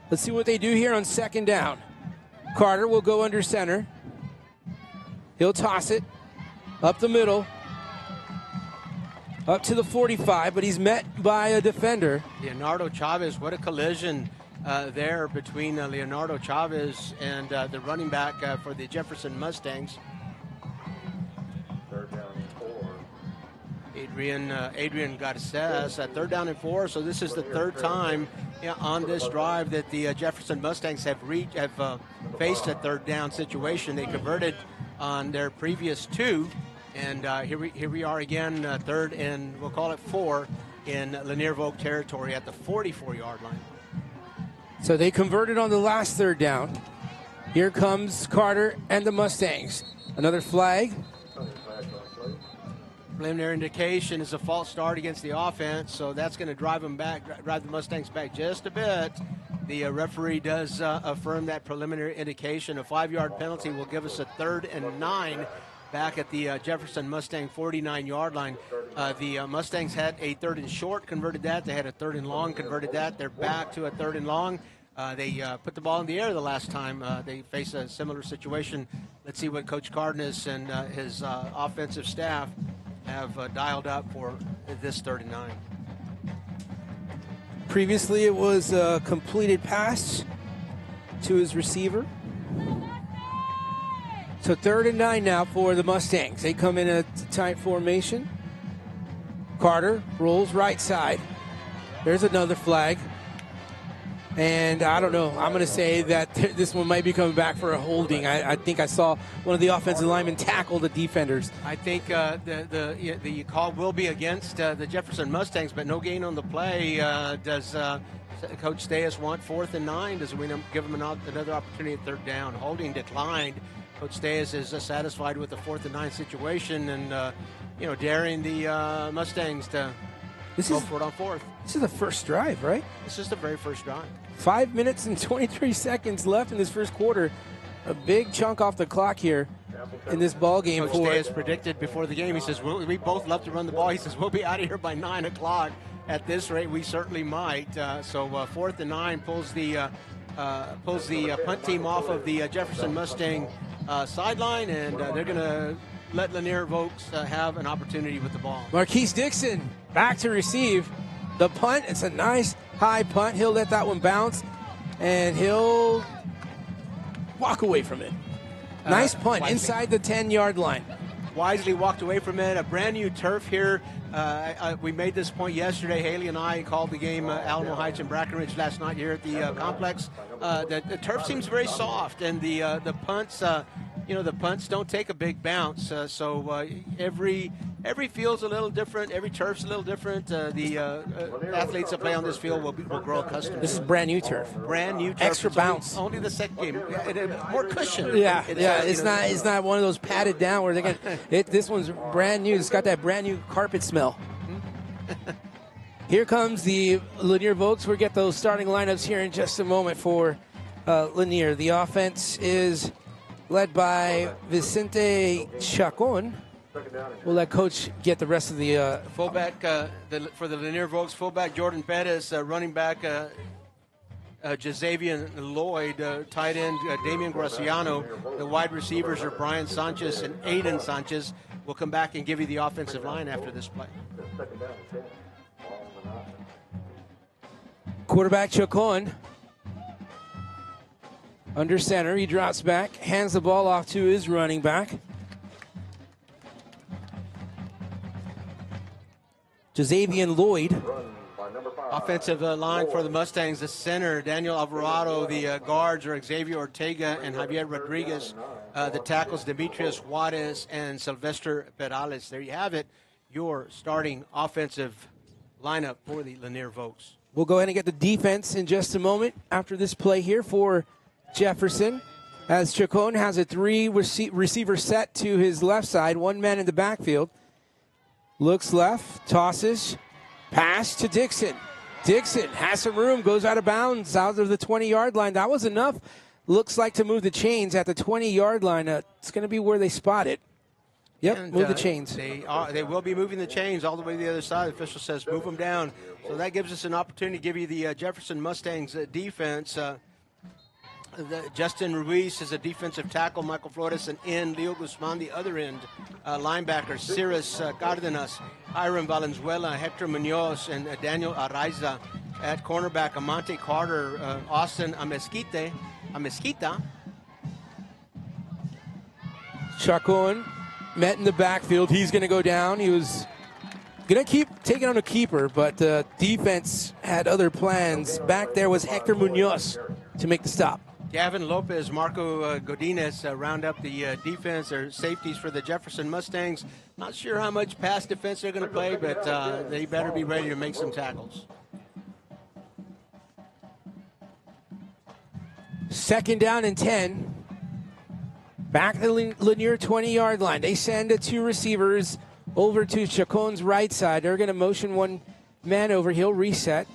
Let's see what they do here on 2nd down. Carter will go under center. He'll toss it up the middle, up to the 45, but he's met by a defender.
Leonardo Chavez, what a collision there between Leonardo Chavez and the running back for the Jefferson Mustangs. Adrian Garces at 3rd down and 4. So this is the 3rd time on this drive that the Jefferson Mustangs have faced a 3rd down situation. They converted on their previous 2, and here we are again, 3rd and we'll call it 4 in Lanier Vogue territory at the 44-yard line.
So they converted on the last 3rd down. Here comes Carter and the Mustangs. Another flag.
Preliminary indication is a false start against the offense, so that's going to drive the Mustangs back just a bit. The referee does affirm that preliminary indication. A 5-yard penalty will give us a 3rd and 9 back at the Jefferson Mustang 49-yard line. The Mustangs had a 3rd and short, converted that. They had a 3rd and long, converted that. They're back to a 3rd and long. They put the ball in the air the last time they faced a similar situation. Let's see what Coach Cardenas and his offensive staff have dialed up for this 3rd and 9.
Previously, it was a completed pass to his receiver. So 3rd and 9 now for the Mustangs. They come in a tight formation. Carter rolls right side. There's another flag. And I don't know. I'm going to say that this one might be coming back for a holding. I think I saw one of the offensive linemen tackle the defenders.
I think the call will be against the Jefferson Mustangs, but no gain on the play. Does Coach Steas want 4th and 9? Does we give him another opportunity at 3rd down? Holding declined. Coach Steas is satisfied with the 4th and 9 situation, and daring the Mustangs to go for it on 4th.
This is the first drive, right?
This is the very first drive.
5 minutes and 23 seconds left in this first quarter. A big chunk off the clock here in this ball game.
Coach Steas predicted before the game. He says, we both love to run the ball. He says, we'll be out of here by 9 o'clock. At this rate, we certainly might. So 4th and 9 pulls the punt team off of the Jefferson Mustang sideline, and they're going to let Lanier Vokes have an opportunity with the ball.
Marquise Dixon back to receive the punt. It's a nice high punt. He'll let that one bounce, and he'll walk away from it. Nice punt inside the 10-yard line.
Wisely walked away from it. A brand new turf here. We made this point yesterday. Haley and I called the game Alamo Heights and Brackenridge last night here at the complex. The turf seems very soft, and the punts, the punts don't take a big bounce. So every field's a little different. Every turf's a little different. The athletes that play on this field will grow accustomed.
This is brand new turf.
Brand new turf.
Extra bounce.
Only the second game. More cushion.
Yeah. It's not one of those padded down where they're gonna. This one's brand new. It's got that brand new carpet smell. Here comes the Lanier Vokes. We'll get those starting lineups here in just a moment for Lanier. The offense is led by Vicente Chacon. We'll let Coach get the rest of the...
Fullback for the Lanier Vokes, fullback Jordan Pettis, running back Jazavian Lloyd, tight end Damian Graciano. The wide receivers are Brian Sanchez and Aiden Sanchez. We'll come back and give you the offensive line after this play.
Quarterback Chacon under center. He drops back, hands the ball off to his running back. Jazavian Lloyd
Offensive line for the Mustangs, the center, Daniel Alvarado. The guards are Xavier Ortega and Javier Rodriguez. The tackles, Demetrius Juarez and Sylvester Perales. There you have it, your starting offensive lineup for the Lanier Vokes.
We'll go ahead and get the defense in just a moment after this play here for Jefferson. As Chacon has a 3 receiver set to his left side, 1 man in the backfield. Looks left, tosses, pass to Dixon. Dixon has some room, goes out of bounds, out of the 20-yard line. That was enough, looks like, to move the chains at the 20-yard line. It's going to be where they spot it. Yep,
And,
move the chains.
They will be moving the chains all the way to the other side. The official says move them down. So that gives us an opportunity to give you the Jefferson Mustangs defense. Justin Ruiz is a defensive tackle. Michael Flores an end. Leo Guzman the other end. Linebackers Cirrus Cardenas, Hiram Valenzuela, Hector Munoz, and Daniel Araiza. At cornerback, Amante Carter, Austin Amezquita.
Chacon met in the backfield. He's going to go down. He was going to keep taking on a keeper, but defense had other plans. Back there was Hector Munoz to make the stop.
Gavin Lopez, Marco Godinez round up the defense or safeties for the Jefferson Mustangs. Not sure how much pass defense they're going to play, but they better be ready to make some tackles.
Second down and 10. Back to the Lanier 20-yard line. They send 2 receivers over to Chacon's right side. They're going to motion 1 man over. He'll reset.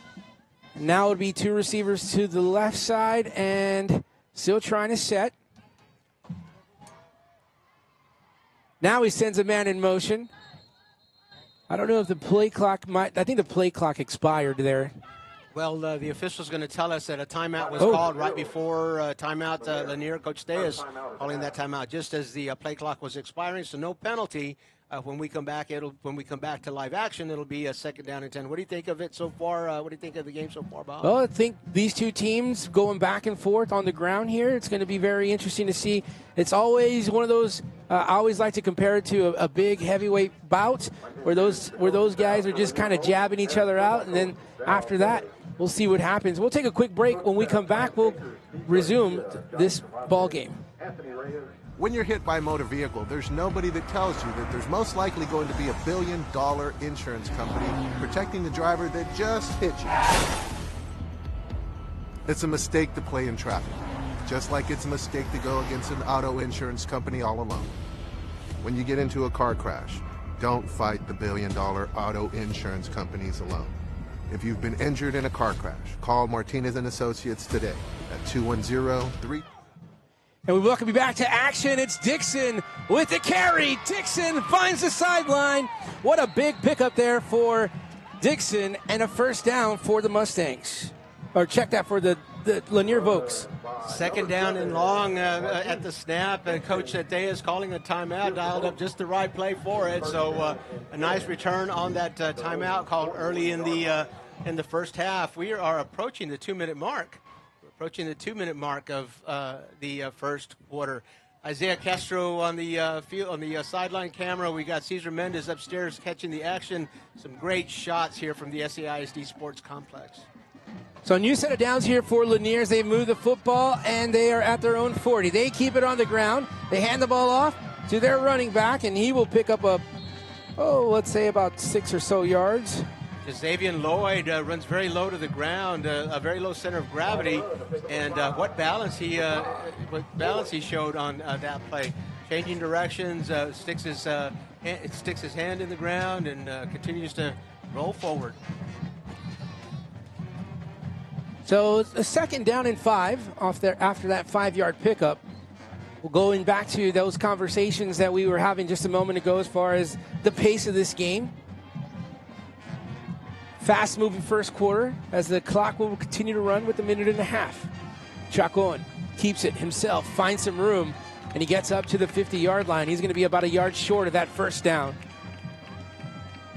Now it'll be 2 receivers to the left side and still trying to set. Now he sends a man in motion. I don't know if the play clock might. I think the play clock expired there.
Well, the official's going to tell us that a timeout was called right before timeout. Lanier, Coach Day is calling that timeout just as the play clock was expiring, so no penalty. When we come back, to live action, it'll be a second down and 10. What do you think of it so far? What do you think of the game so far, Bob?
Well, I think these 2 teams going back and forth on the ground here. It's going to be very interesting to see. It's always one of those. I always like to compare it to a big heavyweight bout where those guys are just kind of jabbing each other out, and then after that, we'll see what happens. We'll take a quick break. When we come back, we'll resume this ball game.
When you're hit by a motor vehicle, there's nobody that tells you that there's most likely going to be a $1 billion insurance company protecting the driver that just hit you. It's a mistake to play in traffic, just like it's a mistake to go against an auto insurance company all alone. When you get into a car crash, don't fight the $1 billion auto insurance companies alone. If you've been injured in a car crash, call Martinez & Associates today at 210-3...
And we welcome you back to action. It's Dixon with the carry. Dixon finds the sideline. What a big pickup there for Dixon and a first down for the Mustangs. Or check that for the Lanier Vokes.
Second down and long at the snap. Coach Day is calling a timeout, dialed up just the right play for it. So a nice return on that timeout called early in the first half. We are approaching the 2-minute mark. Approaching the 2-minute mark of the first quarter. Isaiah Castro on the field on the sideline camera. We got Cesar Mendez upstairs catching the action. Some great shots here from the SAISD Sports Complex.
So a new set of downs here for Lanier. They move the football and they are at their own 40. They keep it on the ground. They hand the ball off to their running back, and he will pick up let's say about 6 or so yards.
Xavier Lloyd runs very low to the ground, a very low center of gravity, and what balance he showed on that play. Changing directions, sticks his hand in the ground, and continues to roll forward.
So a second down and 5 off there after that 5-yard pickup. We're going back to those conversations that we were having just a moment ago as far as the pace of this game. Fast-moving first quarter as the clock will continue to run with a minute and a half. Chacon keeps it himself, finds some room, and he gets up to the 50-yard line. He's going to be about a yard short of that first down.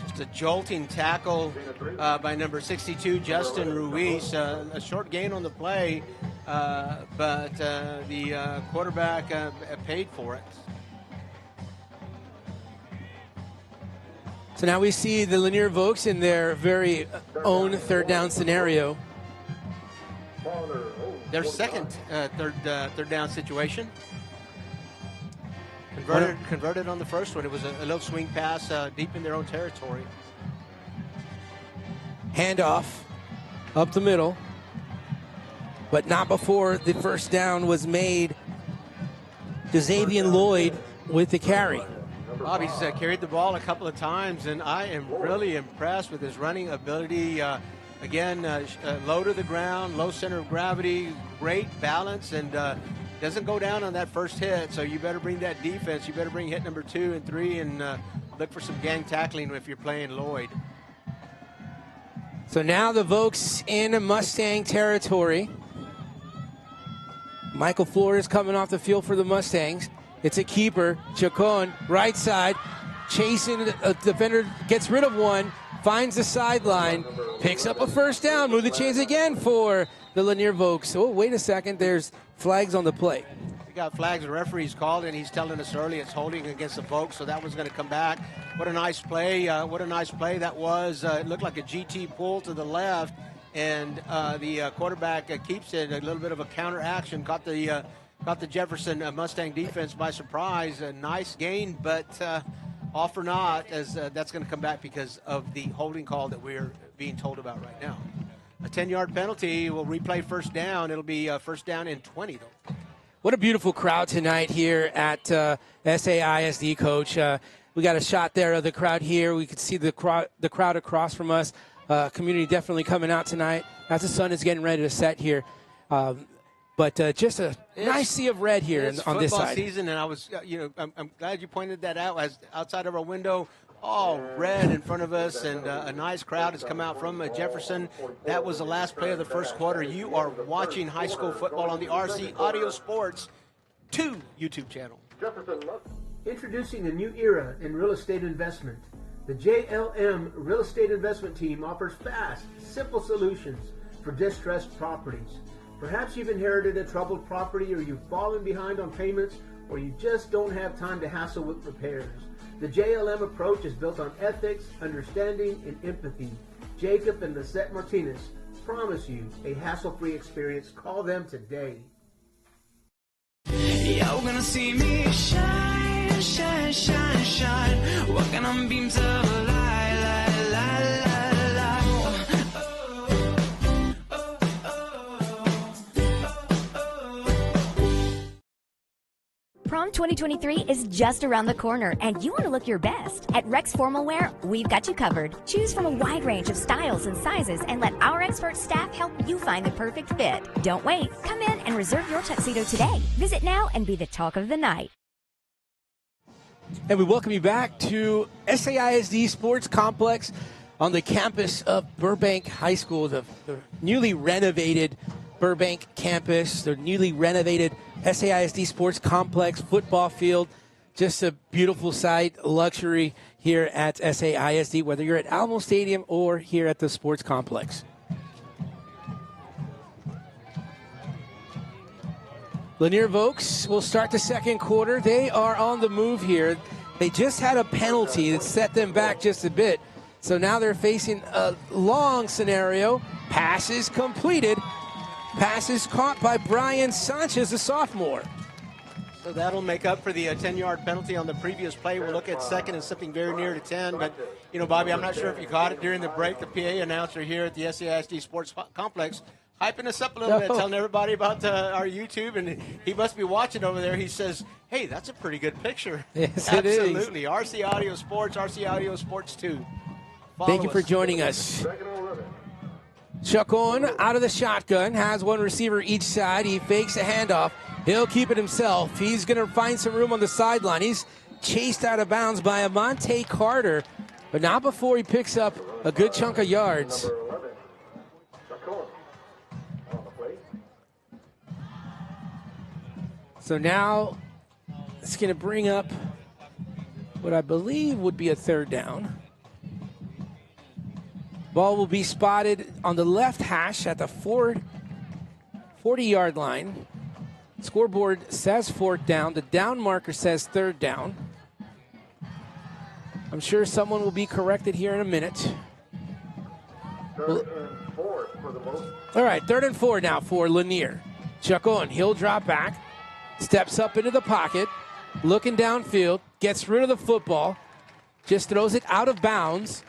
Just a jolting tackle by number 62, Justin Ruiz. A short gain on the play, but the quarterback paid for it.
So now we see the Lanier Vokes in their very own third down scenario.
Their second third down situation. Converted on the first one. It was a little swing pass deep in their own territory.
Handoff up the middle, but not before the first down was made. Xavier Lloyd with the carry.
Bobby's carried the ball a couple of times, and I am really impressed with his running ability. Again, low to the ground, low center of gravity, great balance, and doesn't go down on that first hit. So you better bring that defense. You better bring hit number 2 and 3 and look for some gang tackling if you're playing Lloyd.
So now the Vokes in Mustang territory. Michael Flores coming off the field for the Mustangs. It's a keeper. Chacon, right side, chasing a defender, gets rid of one, finds the sideline, picks up a first down, move the chains again for the Lanier Vokes. Oh, wait a second, there's flags on the play.
We got flags, the referee's called, and he's telling us early it's holding against the Vokes, so that was going to come back. What a nice play. What a nice play that was. It looked like a GT pull to the left, and the quarterback keeps it. A little bit of a counter action, caught the Jefferson Mustang defense by surprise. A nice gain, but off or not, as that's going to come back because of the holding call that we're being told about right now. A 10-yard penalty will replay first down. It'll be first down and 20, though.
What a beautiful crowd tonight here at SAISD, Coach. We got a shot there of the crowd here. We could see the crowd across from us. Community definitely coming out tonight as the sun is getting ready to set here. But just a nice sea of red here on this side.
It's football season, and I was, I'm glad you pointed that out. As outside of our window, all red in front of us, and a nice crowd has come out from Jefferson. That was the last play of the first quarter. You are watching high school football on the RC Audio Sports 2 YouTube channel.
Introducing a new era in real estate investment. The JLM Real Estate Investment Team offers fast, simple solutions for distressed properties. Perhaps you've inherited a troubled property, or you've fallen behind on payments, or you just don't have time to hassle with repairs. The JLM approach is built on ethics, understanding, and empathy. Jacob and Lisette Martinez promise you a hassle-free experience. Call them today.
You're gonna see me shine, shine, shine, shine, walking on beams of light, light, light, light, light.
Prom 2023 is just around the corner, and you want to look your best. At Rex Formal Wear, we've got you covered. Choose from a wide range of styles and sizes, and let our expert staff help you find the perfect fit. Don't wait. Come in and reserve your tuxedo today. Visit now and be the talk of the night.
And we welcome you back to SAISD Sports Complex on the campus of Burbank High School, the newly renovated Burbank campus, the newly renovated SAISD Sports Complex football field. Just a beautiful sight, luxury here at SAISD, whether you're at Alamo Stadium or here at the sports complex. Lanier Vokes will start the second quarter. They are on the move here. They just had a penalty that set them back just a bit. So now they're facing a long scenario. Passes completed. Passes caught by Brian Sanchez, a sophomore.
So that'll make up for the 10-yard penalty on the previous play. We'll look at second and something very near to 10. But, Bobby, I'm not sure if you caught it during the break. The PA announcer here at the SAISD Sports Complex hyping us up a little bit, telling everybody about our YouTube. And he must be watching over there. He says, hey, that's a pretty good picture.
Yes,
absolutely. It is. RC Audio Sports, RC Audio Sports 2.
Thank you for joining us. Chacon out of the shotgun, has one receiver each side. He fakes a handoff. He'll keep it himself. He's going to find some room on the sideline. He's chased out of bounds by Amante Carter, but not before he picks up a good chunk of yards. So now it's going to bring up what I believe would be a third down. Ball will be spotted on the left hash at the 40-yard line. Scoreboard says fourth down. The down marker says third down. I'm sure someone will be corrected here in a minute. All right, 3rd and 4 now for Lanier. Chacon, he'll drop back, steps up into the pocket, looking downfield, gets rid of the football, just throws it out of bounds.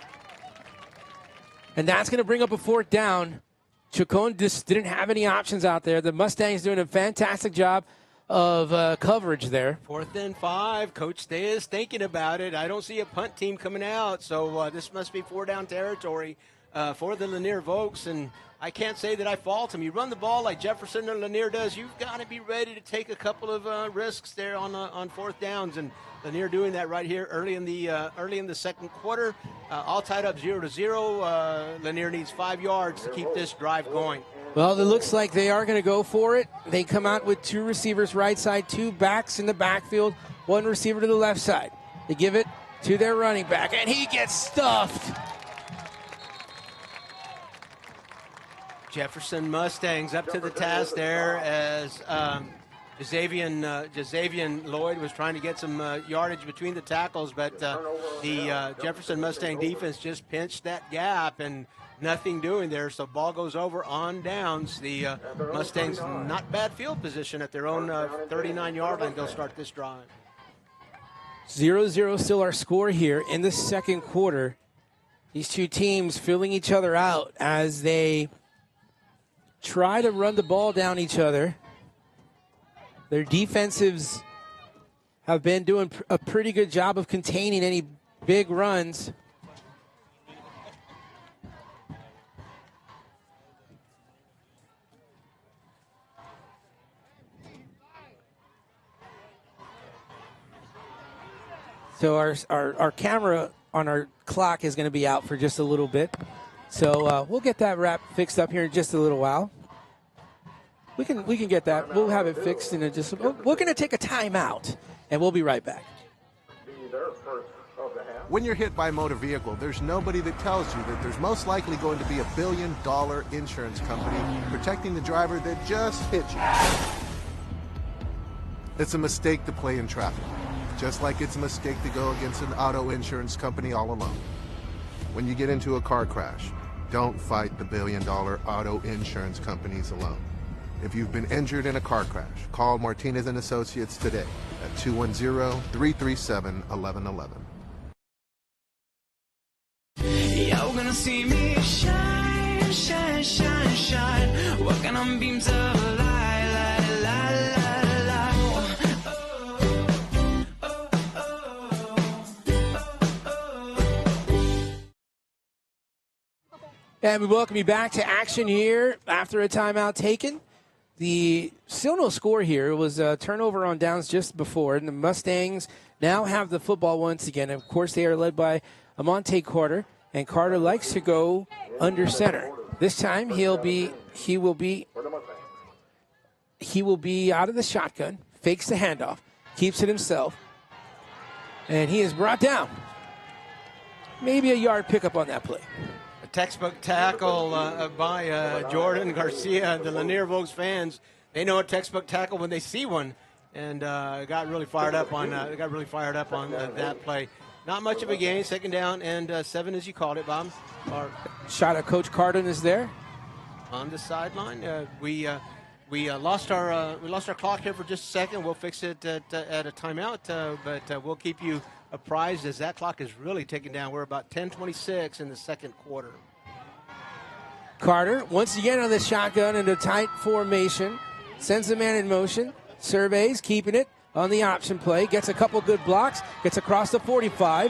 And that's going to bring up a 4th down. Chacon just didn't have any options out there. The Mustangs doing a fantastic job of coverage there.
4th and 5. Coach Day is thinking about it. I don't see a punt team coming out, so this must be 4-down territory for the Lanier Vokes. And I can't say that I fault him. You run the ball like Jefferson or Lanier does, you've got to be ready to take a couple of risks there on 4th downs. And Lanier doing that right here early in the second quarter. All tied up 0-0. Lanier needs 5 yards to keep this drive going.
Well, it looks like they are going to go for it. They come out with 2 receivers right side, 2 backs in the backfield, 1 receiver to the left side. They give it to their running back, and he gets stuffed.
Jefferson Mustangs up to the task there as Jazavian Lloyd was trying to get some yardage between the tackles, but the Jefferson Mustang defense just pinched that gap and nothing doing there. So ball goes over on downs. The Mustangs not bad field position at their own 39-yard line. They'll start this drive.
0-0 still our score here in the second quarter. These two teams filling each other out as they try to run the ball down each other. Their defensives have been doing a pretty good job of containing any big runs. So our camera on our clock is going to be out for just a little bit. So we'll get that wrap fixed up here in just a little while. We can get that. We'll have it fixed in just. We're going to take a timeout, and we'll be right back.
When you're hit by a motor vehicle, there's nobody that tells you that there's most likely going to be $1 billion insurance company protecting the driver that just hit you. It's a mistake to play in traffic, just like it's a mistake to go against an auto insurance company all alone. When you get into a car crash, don't fight the $1 billion auto insurance companies alone. If you've been injured in a car crash, call Martinez & Associates today at 210-337-1111.
You're gonna see me shine, shine, shine, shine. Walking on beams of light, light, light, light, light.
And we welcome you back to action here after a timeout taken. The still no score here. It was a turnover on downs just before, and the Mustangs now have the football once again. Of course, they are led by Amonte Carter, and Carter likes to go under center. This time he will be out of the shotgun, fakes the handoff, keeps it himself, and he is brought down. Maybe a yard pickup on that play.
Textbook tackle by Jordan Garcia. The Lanier Vokes fans, they know a textbook tackle when they see one, and got really fired up on that play. Not much of a gain, 2nd down and 7, as you called it, Bob.
Shot at Coach Carden is there
on the sideline. We lost our clock here for just a second. We'll fix it at a timeout, but we'll keep you apprised as that clock is really ticking down. We're about 10:26 in the second quarter.
Carter, once again on the shotgun in a tight formation, sends the man in motion, surveys, keeping it on the option play, gets a couple good blocks, gets across the 45,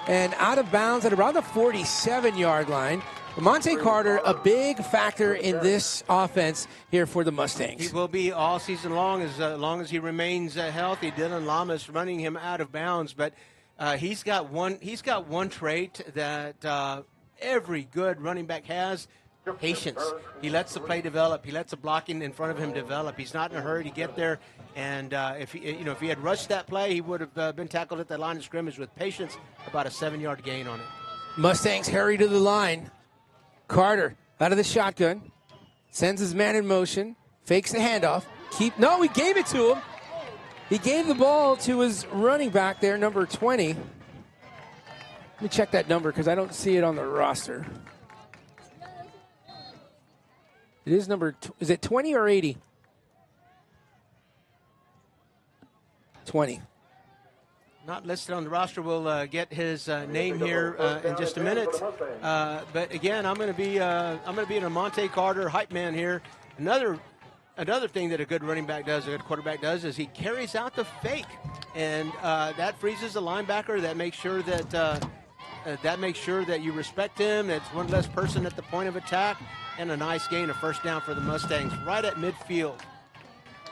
and out of bounds at around the 47-yard line. Monte Carter, a big factor in this offense here for the Mustangs.
He will be all season long as he remains healthy. Dylan Lamas running him out of bounds, but he's got one trait that every good running back has: patience. He lets the play develop. He lets the blocking in front of him develop. He's not in a hurry to get there. And if he had rushed that play, he would have been tackled at the line of scrimmage with patience. About a 7-yard gain on it.
Mustangs hurry to the line. Carter out of the shotgun, sends his man in motion, fakes the handoff. He gave it to him. He gave the ball to his running back there, number 20. Let me check that number because I don't see it on the roster. It is is it 20 or 80? 20.
Not listed on the roster. We'll get his name here in just a minute. But again, I'm going to be an Monte Carter hype man here. Another thing that a good running back does, a good quarterback does, is he carries out the fake, and that freezes the linebacker. That makes sure that you respect him. That's one less person at the point of attack, and a nice gain, a first down for the Mustangs right at midfield.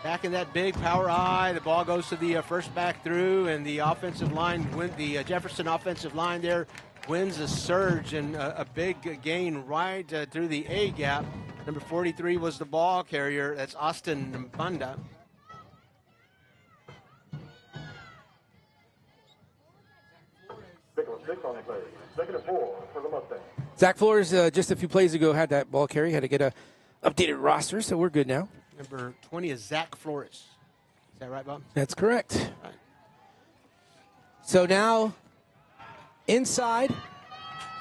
Back in that big power I, the ball goes to the first back through, and the offensive line, the Jefferson offensive line there wins a surge and a big gain right through the A gap. Number 43 was the ball carrier. That's Austin Mbanda.
Zach Flores, just a few plays ago, had that ball carry. Had to get a updated roster, so we're good now.
Number 20 is Zach Flores. Is that right, Bob?
That's correct. Right. So now, inside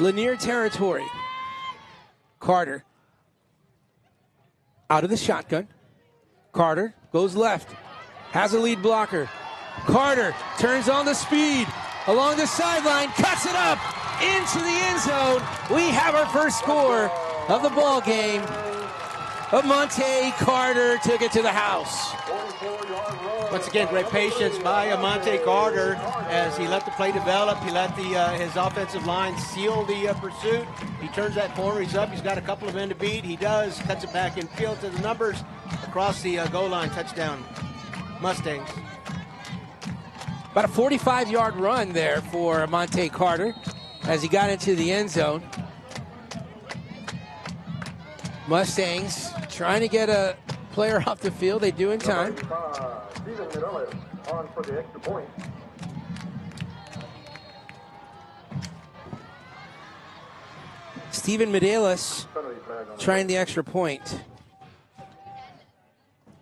Lanier territory, Carter out of the shotgun. Carter goes left, has a lead blocker. Carter turns on the speed along the sideline, cuts it up into the end zone. We have our first score of the ball game. Monte Carter took it to the house.
Once again, great patience by Monte Carter as he let the play develop. He let his offensive line seal the pursuit. He turns that corner. He's up. He's got a couple of men to beat. He does. Cuts it back in field to the numbers. Across the goal line. Touchdown, Mustangs.
About a 45-yard run there for Monte Carter as he got into the end zone. Mustangs trying to get a player off the field. They do in time. Steven Medeiros trying the extra point.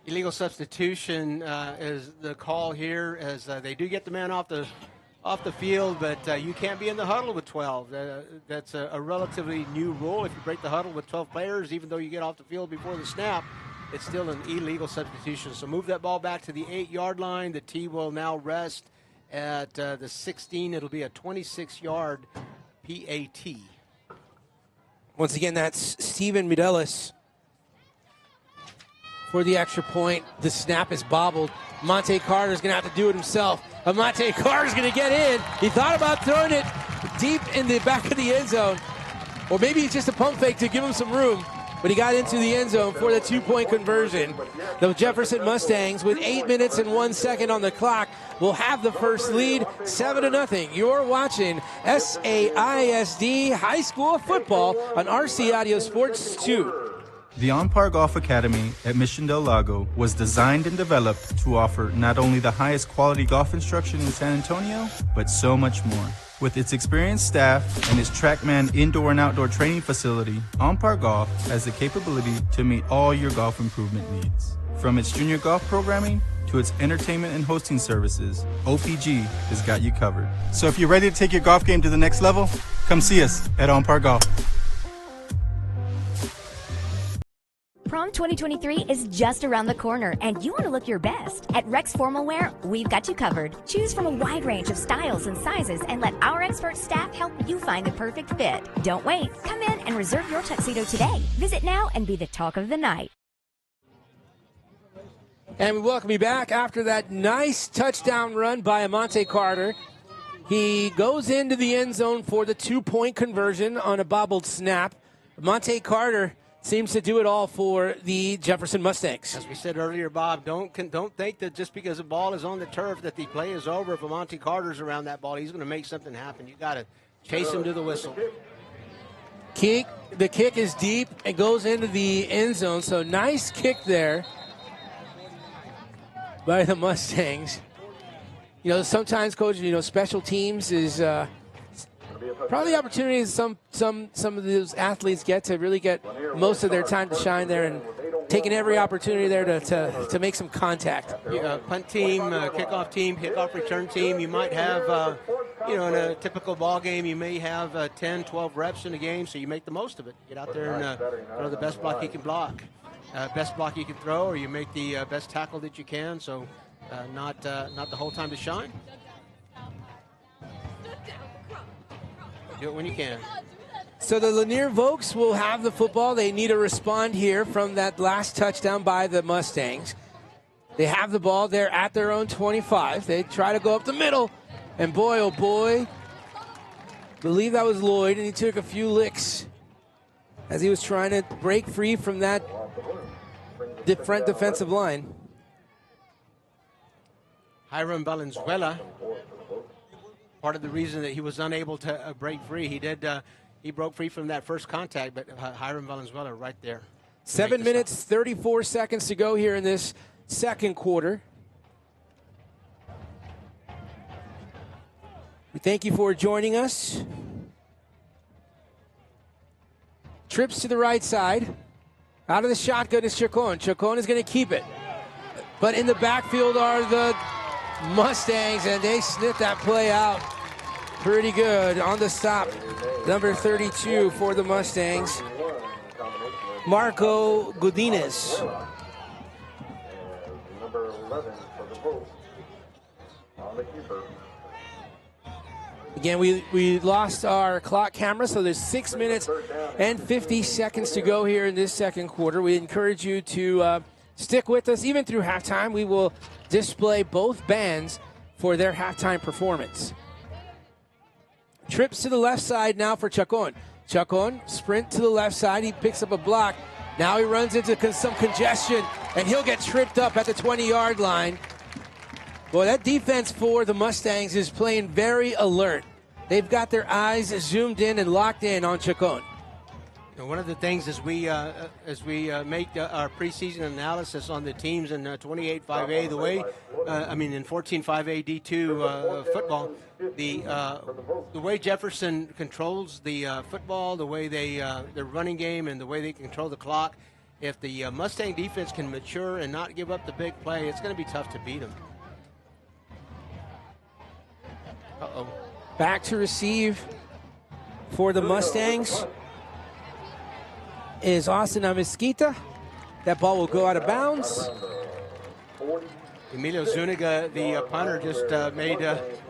Illegal substitution is the call here, as they do get the man off the field, but you can't be in the huddle with 12. That's a relatively new rule. If you break the huddle with 12 players, even though you get off the field before the snap, it's still an illegal substitution. So move that ball back to the 8-yard line. The T will now rest at the 16. It'll be a 26-yard PAT.
Once again, that's Steven Medeiros for the extra point. The snap is bobbled. Monte Carter's going to have to do it himself. Monte Carter's going to get in. He thought about throwing it deep in the back of the end zone. Or maybe it's just a pump fake to give him some room. But he got into the end zone for the 2-point conversion. The Jefferson Mustangs, with 8 minutes and 1 second on the clock, will have the first lead, 7-0. You're watching SAISD High School Football on RC Audio Sports 2.
The On-Par Golf Academy at Mission Del Lago was designed and developed to offer not only the highest quality golf instruction in San Antonio, but so much more. With its experienced staff and its TrackMan indoor and outdoor training facility, On-Par Golf has the capability to meet all your golf improvement needs. From its junior golf programming to its entertainment and hosting services, OPG has got you covered. So if you're ready to take your golf game to the next level, come see us at On-Par Golf.
Prom 2023 is just around the corner, and you want to look your best. At Rex Formal Wear, we've got you covered. Choose from a wide range of styles and sizes and let our expert staff help you find the perfect fit. Don't wait. Come in and reserve your tuxedo today. Visit now and be the talk of the night.
And we welcome you back after that nice touchdown run by Monte Carter. He goes into the end zone for the 2-point conversion on a bobbled snap. Monte Carter seems to do it all for the Jefferson Mustangs.
As we said earlier, Bob, don't think that just because the ball is on the turf that the play is over. If Monte Carter's around that ball, he's going to make something happen. You got to chase him to the whistle.
The kick is deep and goes into the end zone. So nice kick there by the Mustangs. You know, sometimes, Coach, special teams is probably the opportunities some of those athletes get to really get most of their time to shine there, and taking every opportunity there to make some contact.
Punt team, kickoff return team. You might have in a typical ball game, you may have 10, 12 reps in a game, so you make the most of it. Get out there and throw the best block you can block, best block you can throw, or you make the best tackle that you can. So not the whole time to shine. Do it when you can.
So the Lanier Vokes will have the football. They need to respond here from that last touchdown by the Mustangs. They have the ball. They're at their own 25. They try to go up the middle. And boy, oh boy, believe that was Lloyd, and he took a few licks as he was trying to break free from that front defensive line.
Hiram Valenzuela, part of the reason that he was unable to break free, he broke free from that first contact, but Hiram Valenzuela right there.
7 minutes, 34 seconds to go here in this second quarter. We thank you for joining us. Trips to the right side. Out of the shotgun is Chacon. Chacon is going to keep it. But in the backfield are the Mustangs, and they sniff that play out pretty good on the stop. Number 32 for the Mustangs, Marco Godinez.
Number 11 for the Bulls on the keeper.
Again, we lost our clock camera, so there's 6 minutes and 50 seconds to go here in this second quarter. We encourage you to stick with us even through halftime. We will display both bands for their halftime performance. Trips to the left side now for Chacon. Chacon, sprint to the left side. He picks up a block. Now he runs into some congestion, and he'll get tripped up at the 20-yard line. Boy, that defense for the Mustangs is playing very alert. They've got their eyes zoomed in and locked in on Chacon.
One of the things as we make our preseason analysis on the teams in 28-5A, the way in 14-5A D2 football, the way Jefferson controls the football, the way their running game, and the way they control the clock. If the Mustang defense can mature and not give up the big play, it's going to be tough to beat them. Uh-oh.
Back to receive for the Mustangs is Austin Amezquita. That ball will go out of bounds.
Emilio Zuniga, the punter, just made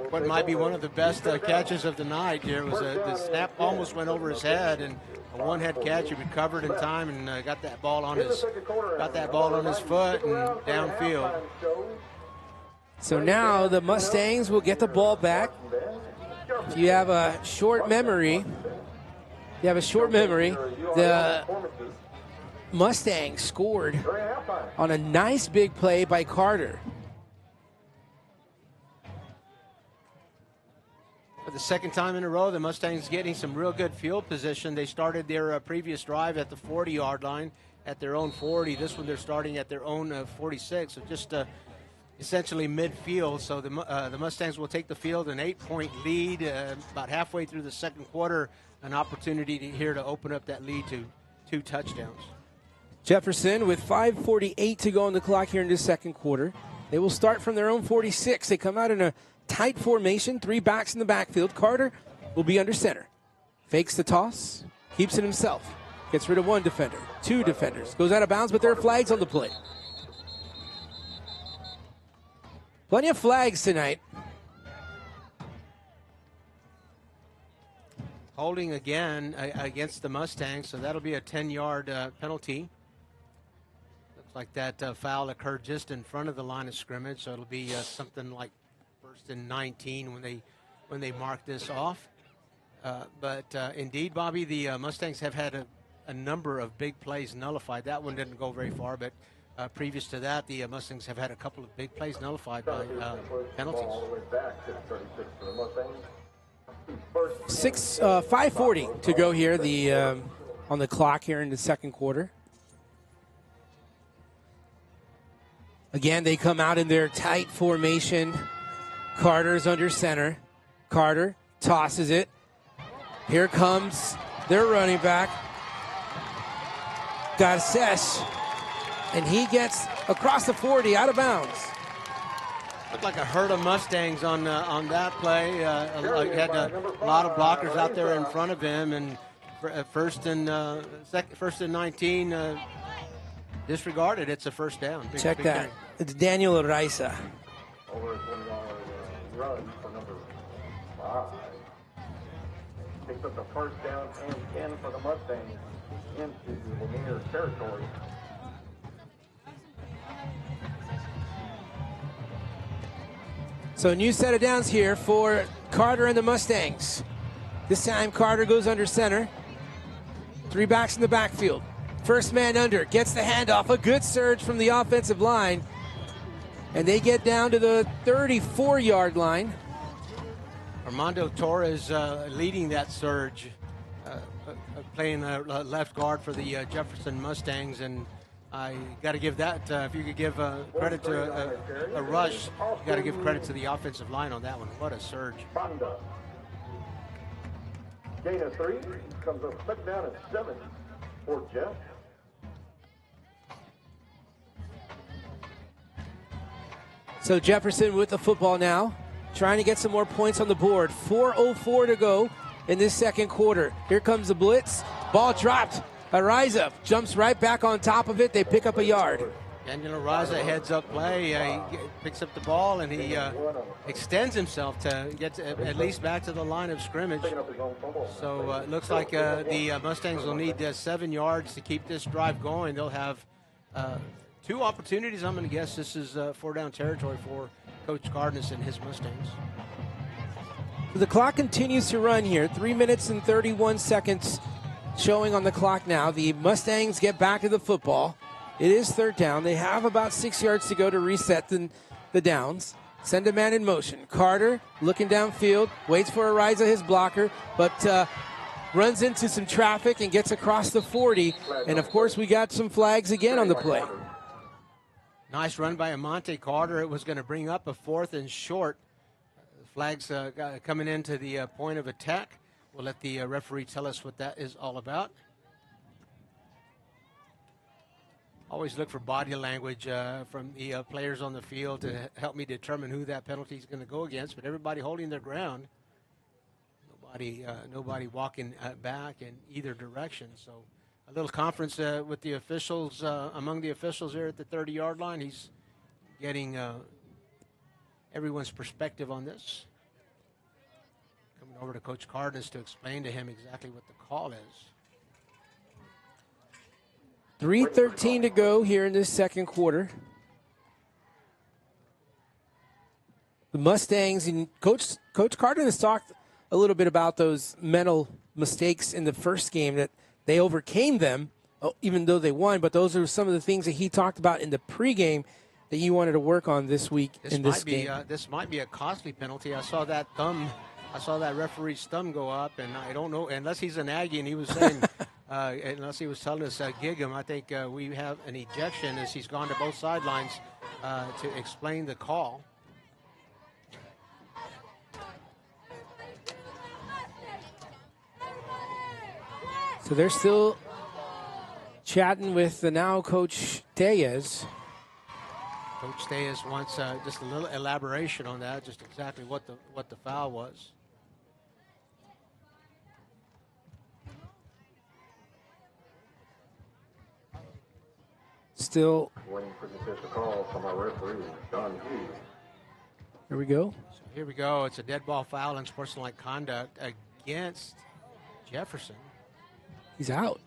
what might be one of the best catches of the night. There was the snap almost went over his head, and a one-head catch. He recovered in time and got that ball on his foot and downfield.
So now the Mustangs will get the ball back. If you have a short memory, the Mustangs scored on a nice big play by Carter.
For the second time in a row, the Mustangs getting some real good field position. They started their previous drive at the 40-yard line at their own 40. This one they're starting at their own 46. So just essentially midfield. So the Mustangs will take the field, an 8-point lead about halfway through the second quarter. An opportunity here to open up that lead to 2 touchdowns.
Jefferson with 5:48 to go on the clock here in the second quarter. They will start from their own 46. They come out in a tight formation, 3 backs in the backfield. Carter will be under center. Fakes the toss, keeps it himself. Gets rid of 1 defender, 2 defenders. Goes out of bounds, but there are flags on the play. Plenty of flags tonight.
Holding again against the Mustangs, so that'll be a 10-yard penalty. Looks like that foul occurred just in front of the line of scrimmage, so it'll be something like 1st and 19 when they mark this off. But indeed, Bobby, the Mustangs have had a number of big plays nullified. That one didn't go very far, but previous to that, the Mustangs have had a couple of big plays nullified by penalties.
5:40 to go here on the clock here in the second quarter. Again, they come out in their tight formation. Carter's under center. Carter tosses it. Here comes their running back, Garces, and he gets across the 40 out of bounds.
Looked like a herd of Mustangs on that play. He had a lot of blockers out there in front of him, and first and 19, disregarded. It's a first down.
Check that. Game. It's Daniel Araiza.
Over a 20-yard run for number 5. Picks up the first down and 10 for the Mustangs into Lanier territory.
So new set of downs here for Carter and the Mustangs. This time Carter goes under center. 3 backs in the backfield. First man under, gets the handoff. A good surge from the offensive line. And they get down to the 34-yard line.
Armando Torres leading that surge, playing left guard for the Jefferson Mustangs, and I got to give that, if you could give credit to a rush, you got to give credit to the offensive line on that one. What a surge.
Gain of 3, comes up second down at 7 for Jeff.
So Jefferson with the football now, trying to get some more points on the board. 4:04 to go in this second quarter. Here comes the blitz. Ball dropped. Araiza jumps right back on top of it. They pick up a yard.
Daniel Araiza heads up play. He picks up the ball, and he extends himself to get at least back to the line of scrimmage. So it looks like the Mustangs will need 7 yards to keep this drive going. They'll have 2 opportunities. I'm going to guess this is 4-down territory for Coach Cardenas and his Mustangs.
The clock continues to run here. 3 minutes and 31 seconds showing on the clock now. The Mustangs get back to the football. It is 3rd down. They have about 6 yards to go to reset the downs. Send a man in motion. Carter looking downfield, waits for Araiza, his blocker, but runs into some traffic and gets across the 40. And, of course, we got some flags again on the play.
Nice run by Amante Carter. It was going to bring up a 4th and short. Flags coming into the point of attack. We'll let the referee tell us what that is all about. Always look for body language from the players on the field to help me determine who that penalty is going to go against. But everybody holding their ground. Nobody walking back in either direction. So a little conference with the officials, among the officials here at the 30-yard line. He's getting everyone's perspective on this. Coming over to Coach Cardenas to explain to him exactly what the call is.
3:13 to go here in this second quarter. The Mustangs, and Coach Cardenas talked a little bit about those mental mistakes in the first game, that they overcame them, even though they won. But those are some of the things that he talked about in the pregame that you wanted to work on this week in this game.
This might be a costly penalty. I saw that referee's thumb go up, and I don't know, unless he's an Aggie, and he was saying, unless he was telling us, gig him, I think we have an ejection as he's gone to both sidelines to explain the call.
So they're still chatting with the now Coach Diaz.
Coach Diaz wants just a little elaboration on that, just exactly what the foul was.
Still
waiting for the official call from our referee, John Hughes.
Here we go.
So here we go. It's a dead ball foul and sportsmanlike conduct against Jefferson.
He's out.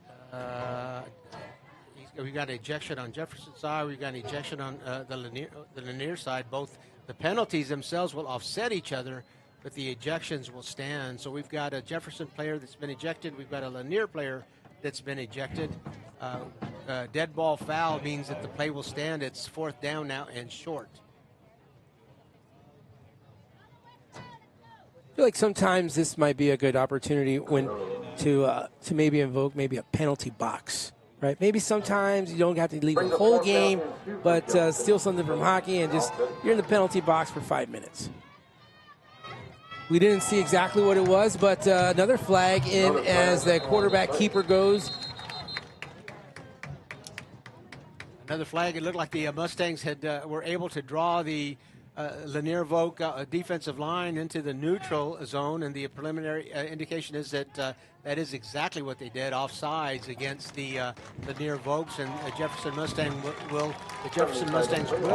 We've got an ejection on Jefferson's side. We've got an ejection on the Lanier side. Both the penalties themselves will offset each other, but the ejections will stand. So we've got a Jefferson player that's been ejected. We've got a Lanier player that's been ejected. Dead ball foul means that the play will stand. It's 4th down now and short.
I feel like sometimes this might be a good opportunity to maybe invoke maybe a penalty box, right? Maybe sometimes you don't have to leave the whole game, but steal something from hockey and just you're in the penalty box for 5 minutes. We didn't see exactly what it was, but another flag in as the quarterback keeper goes.
Another flag. It looked like the Mustangs were able to draw the Lanier Vogue defensive line into the neutral zone, and the preliminary indication is that that is exactly what they did, offsides against the Lanier Vogues, and the Jefferson Mustangs will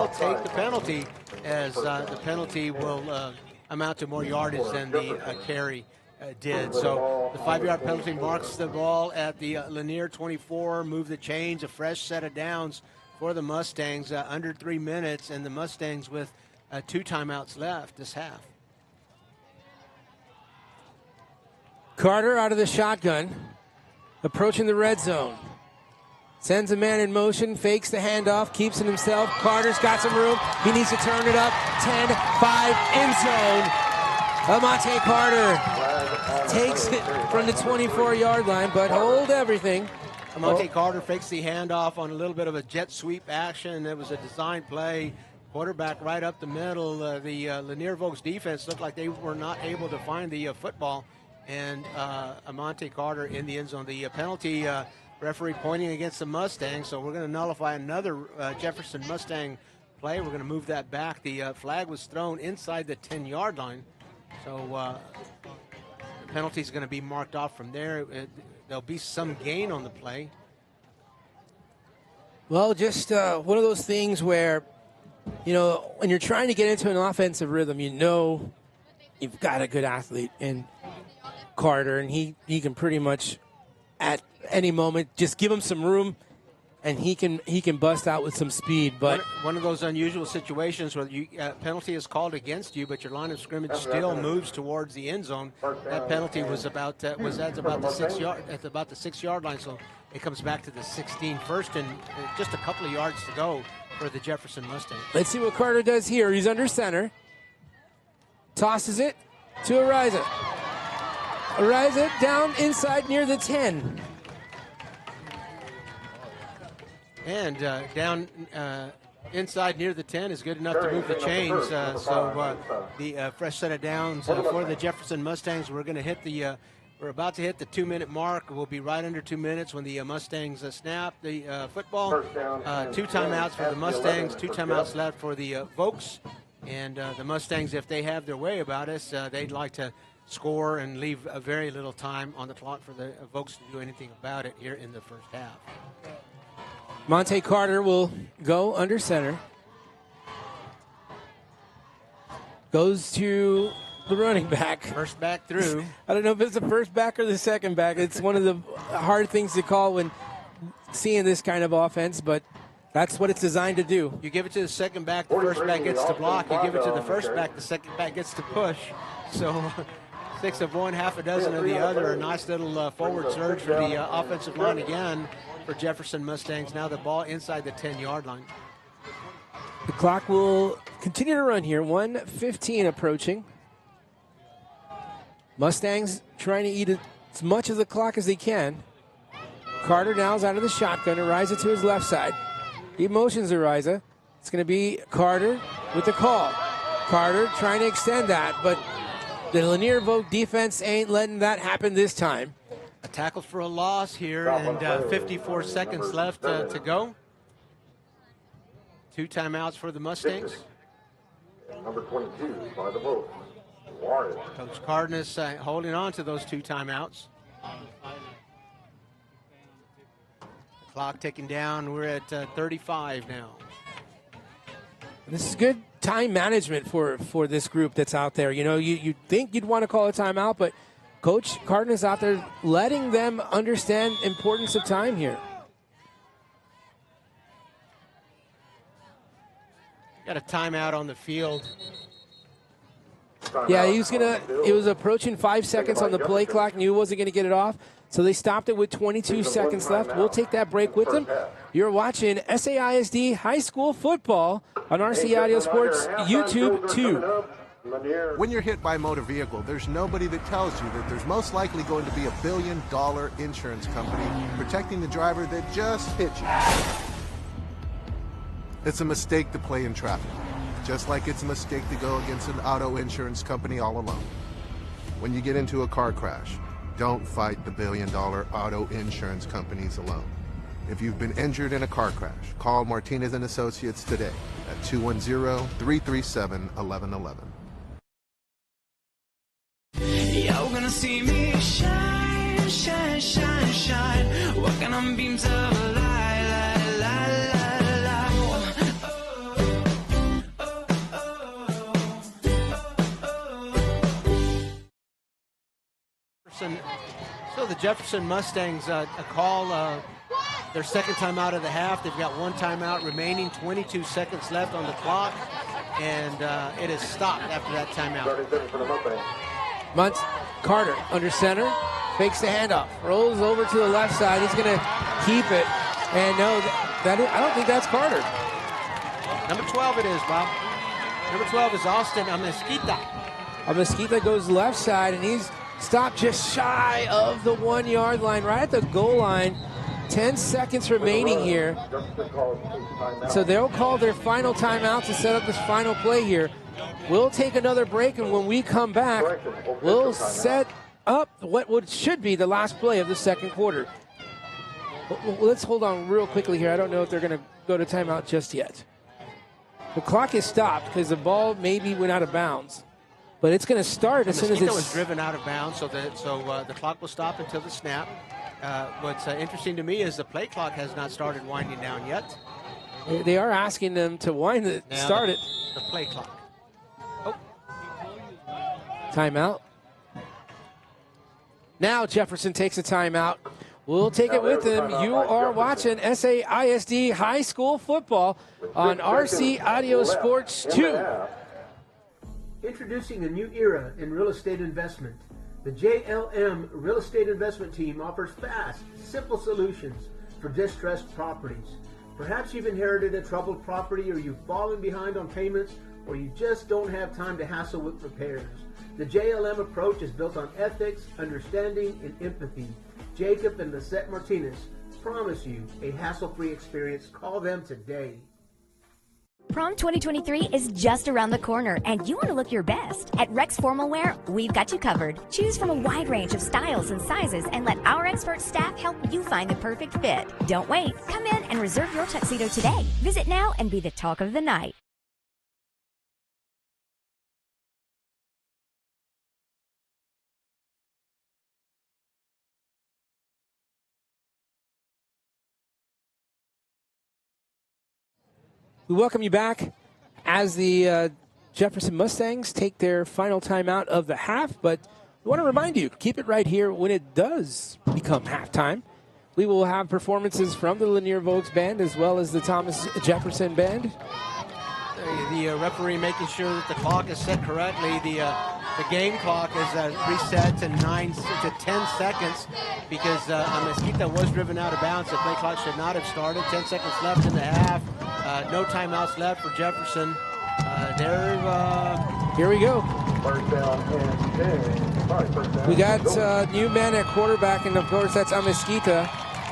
take the penalty, as the penalty will amount to more yardage than the carry did. So the 5-yard penalty marks the ball at the Lanier 24, move the chains, a fresh set of downs for the Mustangs, under 3 minutes, and the Mustangs with 2 timeouts left this half.
Carter out of the shotgun, approaching the red zone. Sends a man in motion, fakes the handoff, keeps it himself. Carter's got some room. He needs to turn it up. 10-5 end zone. Amante Carter takes it from the 24-yard line, but hold everything.
Amante Carter fakes the handoff on a little bit of a jet sweep action. It was a design play. Quarterback right up the middle. The Lanier Vogues defense looked like they were not able to find the football, and Amante Carter in the end zone. The penalty referee pointing against the Mustangs, so we're going to nullify another Jefferson Mustang play. We're going to move that back. The flag was thrown inside the 10-yard line, so the penalty is going to be marked off from there. There'll be some gain on the play.
Well, just one of those things where, you know, when you're trying to get into an offensive rhythm, you know you've got a good athlete in Carter, and he can pretty much at any moment just give him some room, and he can bust out with some speed. But
one of those unusual situations where you penalty is called against you, but your line of scrimmage still moves towards the end zone. That penalty was about the 6-yard line, so it comes back to the 16, first and just a couple of yards to go for the Jefferson Mustangs.
Let's see what Carter does here. He's under center. Tosses it to Ariza. Ariza down inside near the 10.
And down inside near the 10 is good enough to move the chains. So the fresh set of downs for the Jefferson Mustangs. We're going to hit the we're about to hit the 2-minute mark. We'll be right under 2 minutes when the Mustangs snap the football. 2 timeouts for the Mustangs, 2 timeouts left for the Vogues. And the Mustangs, if they have their way about us, they'd like to score and leave very little time on the clock for the Vogues to do anything about it here in the first half.
Monte Carter will go under center. Goes to the running back.
First back through.
I don't know if it's the first back or the second back. It's one of the hard things to call when seeing this kind of offense, but that's what it's designed to do.
You give it to the second back, the first back gets to block. You give it to the first back, the second back gets to push. So 6 of one, half a dozen of the other. A nice little forward surge for the offensive line again for Jefferson Mustangs. Now the ball inside the 10-yard line.
The clock will continue to run here. 1:15 approaching. Mustangs trying to eat as much of the clock as they can. Carter now's out of the shotgun. Ariza to his left side. He motions Ariza. It's going to be Carter with the call. Carter trying to extend that, but the Lanier Vogue defense ain't letting that happen this time.
A tackle for a loss here, and 54 seconds left to go. 2 timeouts for the Mustangs.
Number 22 by the Vogue.
Coach Cardenas holding on to those 2 timeouts. The clock ticking down. We're at 35 now.
This is good time management for this group that's out there. You know, you'd think you'd want to call a timeout, but Coach Cardenas out there letting them understand importance of time here.
Got a timeout on the field.
Yeah, it was approaching 5 seconds on the play clock. Knew he wasn't going to get it off. So they stopped it with 22 seconds left. We'll take that break with them. You're watching SAISD High School Football on RC Audio Sports YouTube 2.
When you're hit by a motor vehicle, there's nobody that tells you that there's most likely going to be $1 billion insurance company protecting the driver that just hit you. It's a mistake to play in traffic, just like it's a mistake to go against an auto insurance company all alone. When you get into a car crash, don't fight the $1 billion auto insurance companies alone. If you've been injured in a car crash, call Martinez and Associates today at 210-337-1111.
You're gonna see me shine, shine, shine, shine. Walking on beams of light, light, light, light,
light. So the Jefferson Mustangs a call their second time out of the half. They've got one timeout remaining, 22 seconds left on the clock, and it is stopped after that timeout.
Carter under center, fakes the handoff, rolls over to the left side. He's going to keep it, and no, I don't think that's Carter.
Number 12 it is, Bob. Number 12 is Austin Amezquita.
Amezquita goes left side, and he's stopped just shy of the 1 yard line, right at the goal line. 10 seconds remaining here. So they'll call their final timeout to set up this final play here. We'll take another break, and when we come back, we'll set up what should be the last play of the second quarter. Let's hold on real quickly here. I don't know if they're going to go to timeout just yet. The clock is stopped because the ball maybe went out of bounds. But it's going to start as soon as it
was driven out of bounds, so the clock will stop until the snap. What's interesting to me is the play clock has not started winding down yet.
They are asking them to start it.
The play clock. Oh.
Timeout. Now Jefferson takes a timeout. We'll take it with them. You are watching SAISD High School Football on RC Audio Sports 2.
Introducing a new era in real estate investment. The JLM Real Estate Investment Team offers fast, simple solutions for distressed properties. Perhaps you've inherited a troubled property, or you've fallen behind on payments, or you just don't have time to hassle with repairs. The JLM approach is built on ethics, understanding, and empathy. Jacob and Lisette Martinez promise you a hassle-free experience. Call them today.
Prom 2023 is just around the corner, and you want to look your best. At Rex Formal Wear, we've got you covered. Choose from a wide range of styles and sizes, and let our expert staff help you find the perfect fit. Don't wait. Come in and reserve your tuxedo today. Visit now and be the talk of the night.
We welcome you back as the Jefferson Mustangs take their final timeout of the half, but we want to remind you, keep it right here when it does become halftime. We will have performances from the Lanier Vogues Band as well as the Thomas Jefferson Band.
The referee making sure that the clock is set correctly. The game clock is reset to 10 seconds because Amezquita was driven out of bounds. The play clock should not have started. 10 seconds left in the half. No timeouts left for Jefferson.
Here we go.
First down and 10.
We got new men at quarterback, and of course that's Amezquita.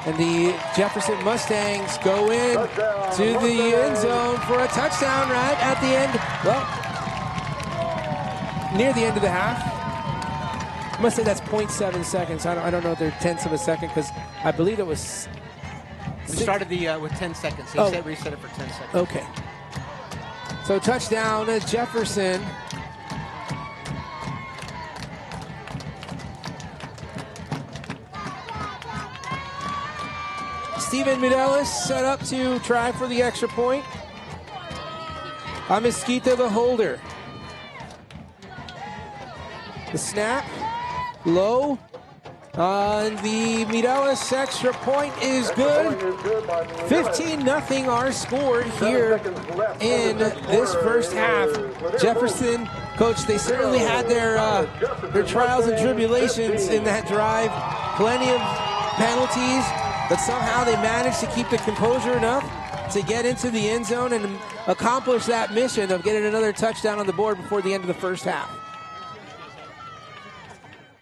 And the Jefferson Mustangs go in to the end zone for a touchdown right at the end. Well, near the end of the half. I must say that's 0.7 seconds. I don't know if they're tenths of a second because I believe it was.
We started with 10 seconds. He said reset it for 10 seconds.
Okay. So touchdown Jefferson. Steven Mireles set up to try for the extra point. Amezquita the holder. The snap, low. And the Mireles extra point is good. 15-0 our score here in this first half. Jefferson, coach, they certainly had their trials and tribulations in that drive. Plenty of penalties. But somehow they managed to keep the composure enough to get into the end zone and accomplish that mission of getting another touchdown on the board before the end of the first half.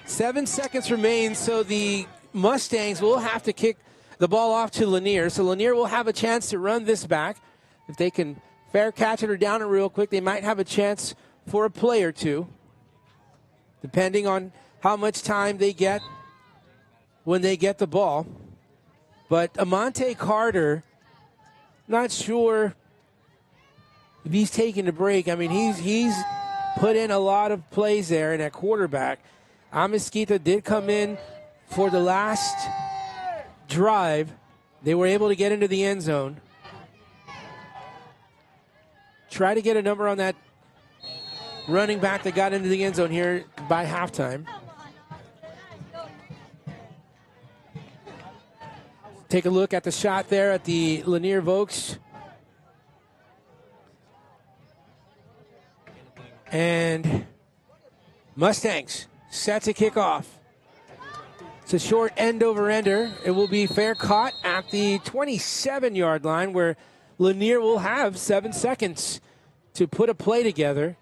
7 seconds remain, so the Mustangs will have to kick the ball off to Lanier. So Lanier will have a chance to run this back. If they can fair catch it or down it real quick, they might have a chance for a play or two, depending on how much time they get when they get the ball. But Amante Carter, not sure if he's taking a break. I mean, he's put in a lot of plays there in at quarterback. Amezquita did come in for the last drive. They were able to get into the end zone. Try to get a number on that running back that got into the end zone here by halftime. Take a look at the shot there at the Lanier Vokes. And Mustangs set to kick off. It's a short end-over-ender. It will be fair caught at the 27-yard line where Lanier will have 7 seconds to put a play together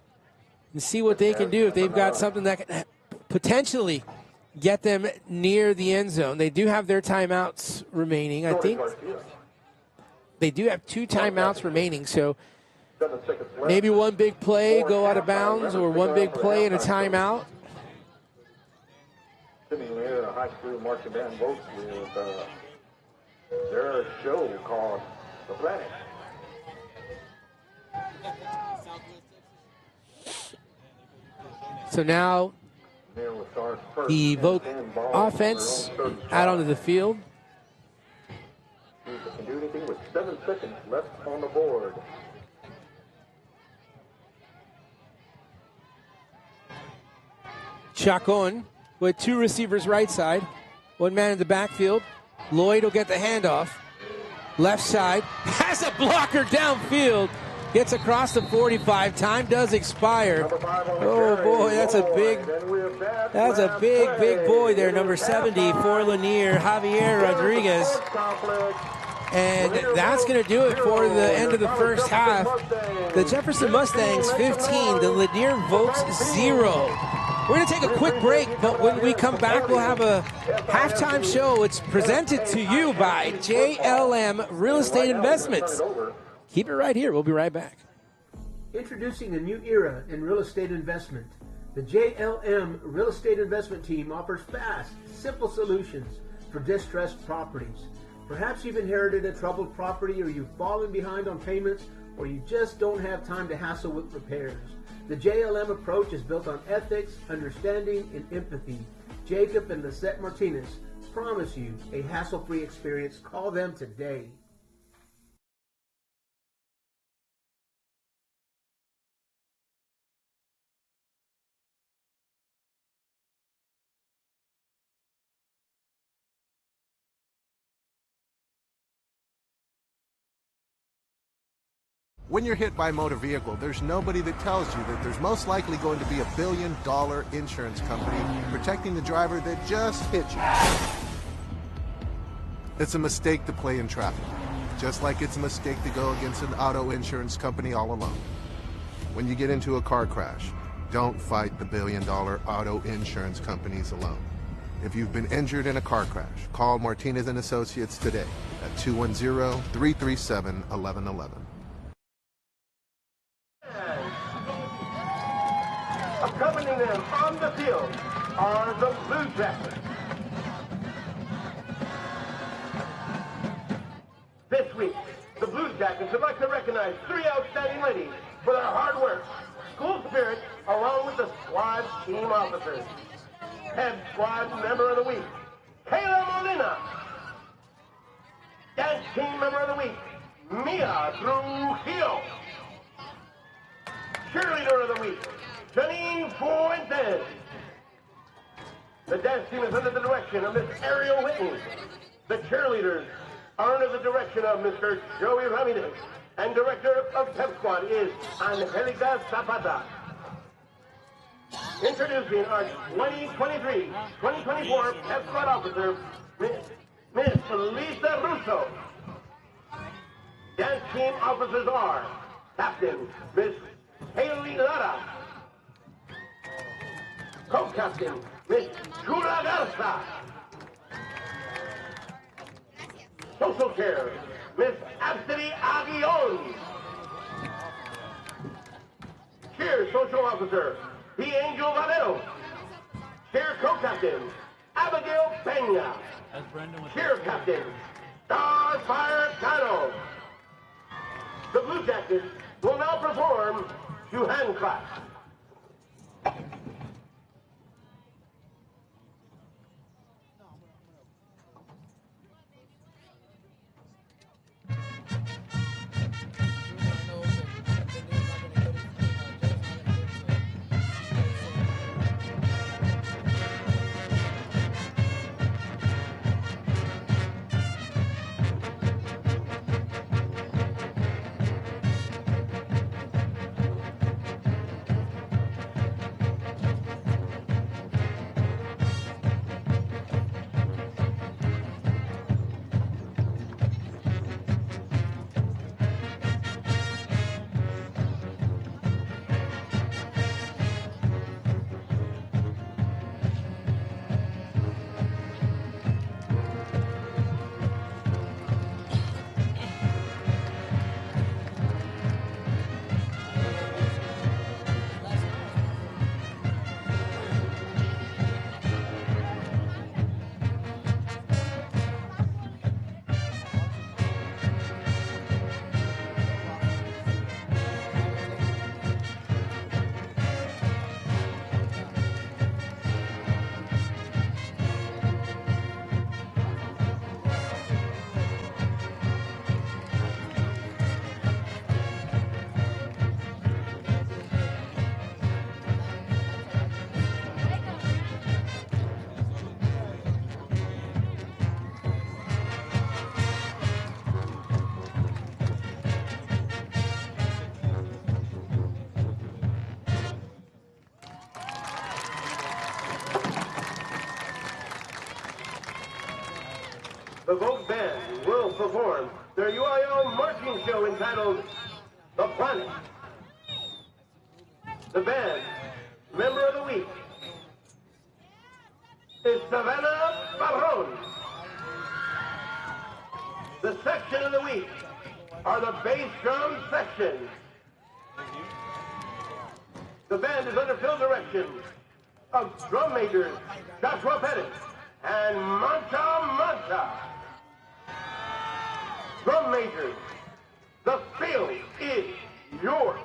and see what they can do if they've got something that can potentially get them near the end zone. They do have their timeouts remaining. I think they do have 2 timeouts remaining, so maybe one big play, go out of bounds, or one big play and a timeout.
Sitting here in a high school marching band votes with their show called The Planet.
So now the Vogue offense out onto the field.
See if they can do anything with 7 seconds left on the board.
Chacon with 2 receivers right side, 1 man in the backfield. Lloyd will get the handoff. Left side, has a blocker downfield. Gets across the 45. Time does expire. Oh boy, that's a big boy there. Number 70 for Lanier, Javier Rodriguez. And that's going to do it for the end of the first half. The Jefferson Mustangs 15, the Lanier Vokes 0. We're going to take a quick break, but when we come back, we'll have a halftime show. It's presented to you by JLM Real Estate Investments. Keep it right here. We'll be right back.
Introducing a new era in real estate investment. The JLM Real Estate Investment Team offers fast, simple solutions for distressed properties. Perhaps you've inherited a troubled property, or you've fallen behind on payments, or you just don't have time to hassle with repairs. The JLM approach is built on ethics, understanding, and empathy. Jacob and Lisette Martinez promise you a hassle-free experience. Call them today.
When you're hit by a motor vehicle, there's nobody that tells you that there's most likely going to be $1 billion insurance company protecting the driver that just hit you. It's a mistake to play in traffic, just like it's a mistake to go against an auto insurance company all alone. When you get into a car crash, don't fight the $1 billion auto insurance companies alone. If you've been injured in a car crash, call Martinez & Associates today at 210-337-1111.
Accompanying them on the field are the Blue Jackets. This week, the Blue Jackets would like to recognize 3 outstanding ladies for their hard work, school spirit, along with the squad team officers. Head squad member of the week, Kayla Molina. Dance team member of the week, Mia Trujillo. Cheerleader of the week, Janine Fuentes. The dance team is under the direction of Miss Ariel Whitney. The cheerleaders are under the direction of Mr. Joey Ramirez. And director of Pep Squad is Angelica Zapata. Introducing our 2023-2024 Pep Squad officer, Miss Lisa Russo. Dance team officers are Captain Miss Haley Lara. Co-captain, Miss Chula Garza. Social care, Miss Absidy Aguillon. Cheer social officer, the Angel Valero. Cheer co-captain, Abigail Pena. Cheer captain, Starfire Tunnel. The Blue Jackets will now perform to hand claps. The Vogue Band will perform their UIL marching show entitled The Planet. The band member of the week is Savannah Barron. The section of the week are the bass drum section. The band is under field direction of drum majors Joshua Pettit and Manta Manta. Drum majors, the field is yours.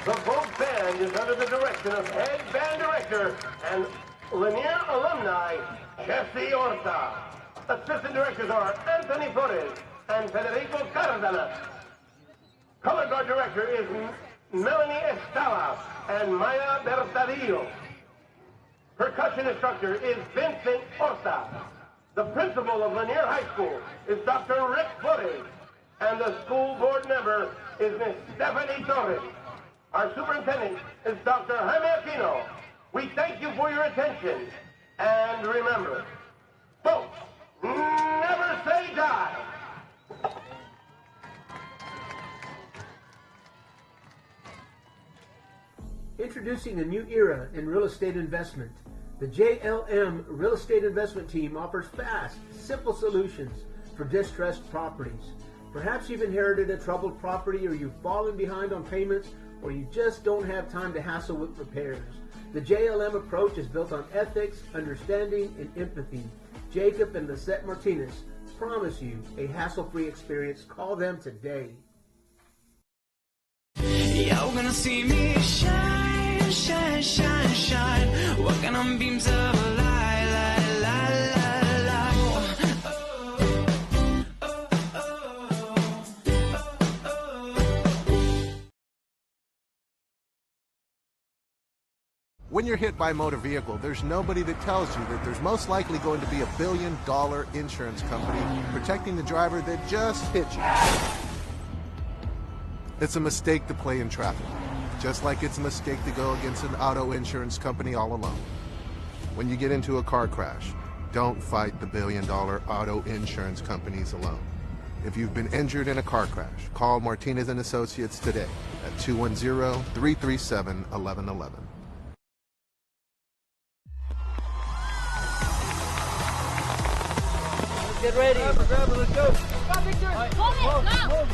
The Folk Band is under the direction of head band director and Lanier alumni, Jesse Orta. Assistant directors are Anthony Flores and Federico Cardenas. Color guard director is Melanie Estala and Maya Bertadillo. Percussion instructor is Vincent Orta. The principal of Lanier High School is Dr. Rick Flores, and the school board member is Miss Stephanie Torres. Our superintendent is Dr. Jaime Aquino. We thank you for your attention, and remember, folks, never say die.
Introducing a new era in real estate investment. The JLM Real Estate Investment Team offers fast, simple solutions for distressed properties. Perhaps you've inherited a troubled property, or you've fallen behind on payments, or you just don't have time to hassle with repairs. The JLM approach is built on ethics, understanding, and empathy. Jacob and Lisette Martinez promise you a hassle-free experience. Call them today.
You're gonna see me shine, shine, shine, shine. Walking on beams of light, light, light, light, light.
When you're hit by a motor vehicle, there's nobody that tells you that there's most likely going to be $1 billion insurance company protecting the driver that just hit you. It's a mistake to play in traffic, just like it's a mistake to go against an auto insurance company all alone. When you get into a car crash, don't fight the $1 billion auto insurance companies alone. If you've been injured in a car crash, call Martinez and Associates today at 210-337-1111.
Get ready. Grab it, let's go. Stop, Victor. Hold it, now.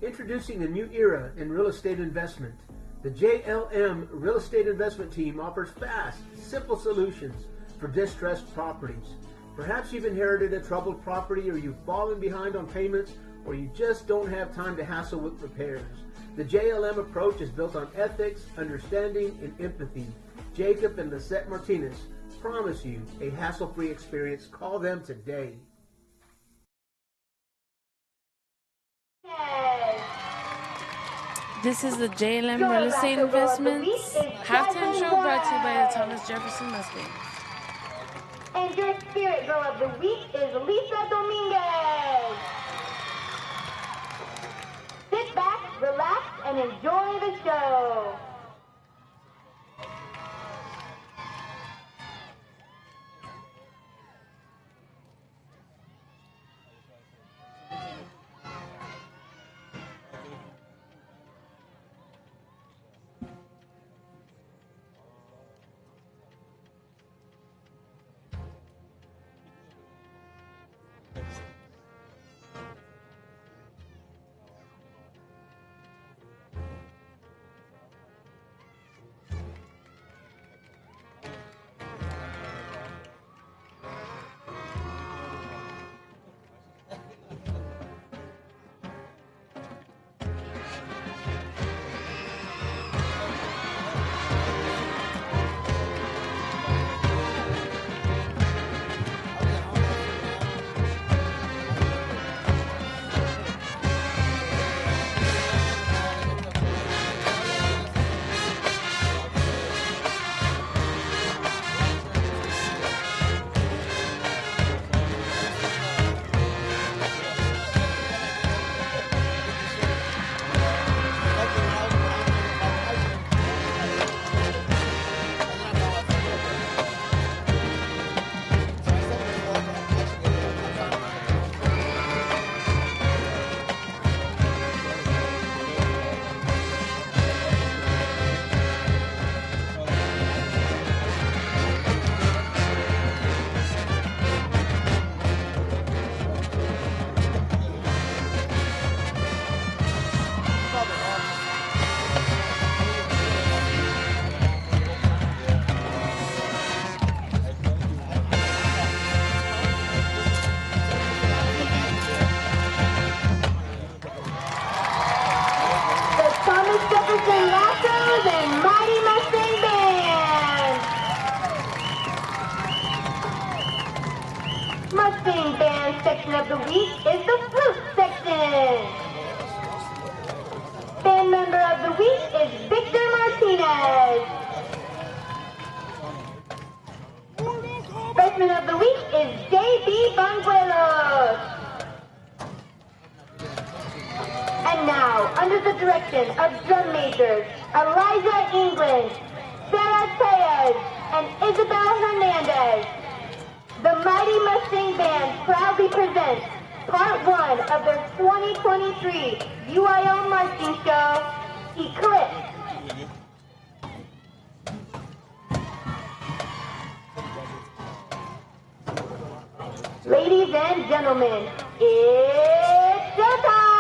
Introducing a new era in real estate investment. The JLM Real Estate Investment Team offers fast, simple solutions for distressed properties. Perhaps you've inherited a troubled property, or you've fallen behind on payments, or you just don't have time to hassle with repairs. The JLM approach is built on ethics, understanding, and empathy. Jacob and Lisette Martinez promise you a hassle-free experience. Call them today.
This is the JLM Real Estate Investments halftime show brought to you by the Thomas Jefferson Mustang.
And your spirit girl of the week is Lisa Dominguez. Sit back, relax, and enjoy the show. Mustang Band section of the week is the flute section. Band member of the week is Victor Martinez. Freshman of the week is J.B. Banguelos. And now, under the direction of drum majors Eliza England, Sarah Tellez, and Isabel Hernandez, the Mighty Mustang Band proudly presents Part 1 of their 2023 UIL Marching Show, Eclipse. Ladies and gentlemen, it's showtime!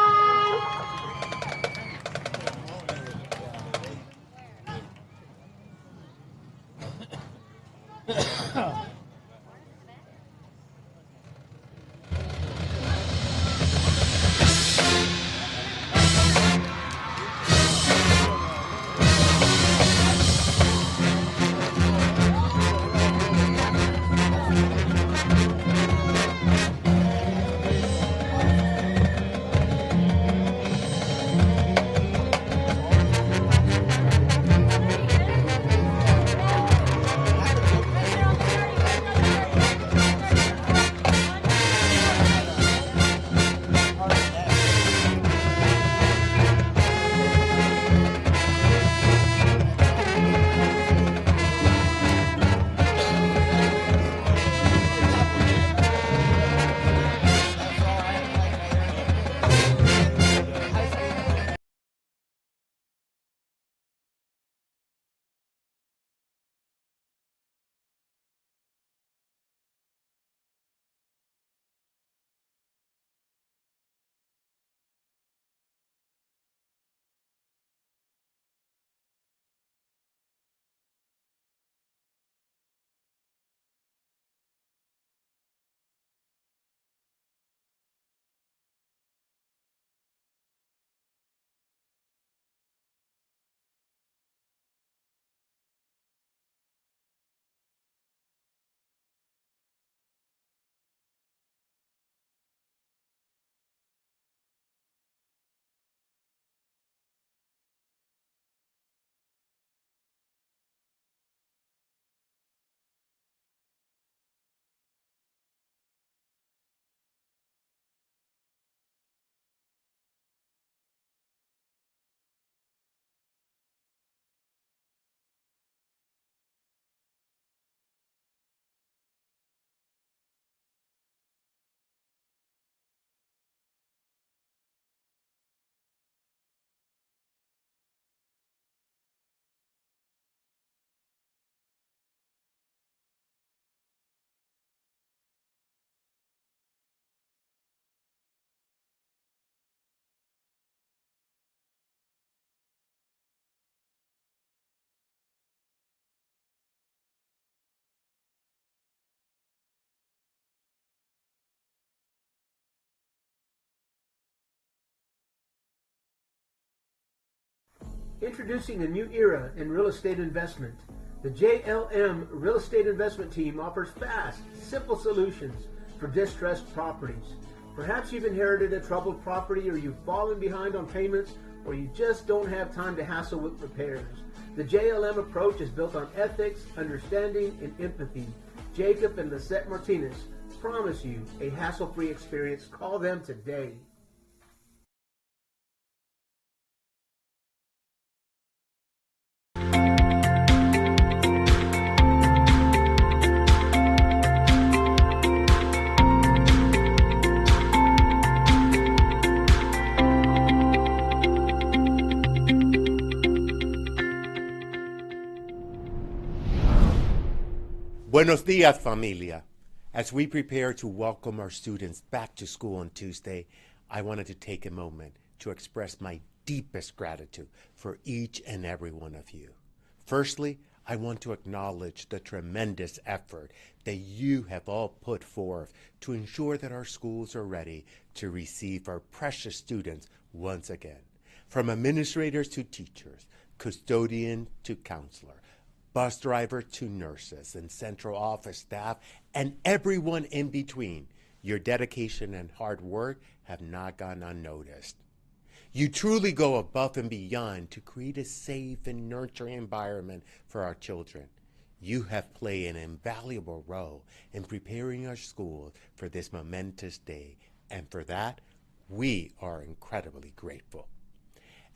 Introducing a new era in real estate investment. The JLM Real Estate Investment Team offers fast, simple solutions for distressed properties. Perhaps you've inherited a troubled property, or you've fallen behind on payments, or you just don't have time to hassle with repairs. The JLM approach is built on ethics, understanding, and empathy. Jacob and Lisette Martinez promise you a hassle-free experience. Call them today.
Buenos dias, familia. As we prepare to welcome our students back to school on Tuesday, I wanted to take a moment to express my deepest gratitude for each and every one of you. Firstly, I want to acknowledge the tremendous effort that you have all put forth to ensure that our schools are ready to receive our precious students once again. From administrators to teachers, custodian to counselor, bus driver to nurses and central office staff, and everyone in between. Your dedication and hard work have not gone unnoticed. You truly go above and beyond to create a safe and nurturing environment for our children. You have played an invaluable role in preparing our schools for this momentous day, and for that, we are incredibly grateful.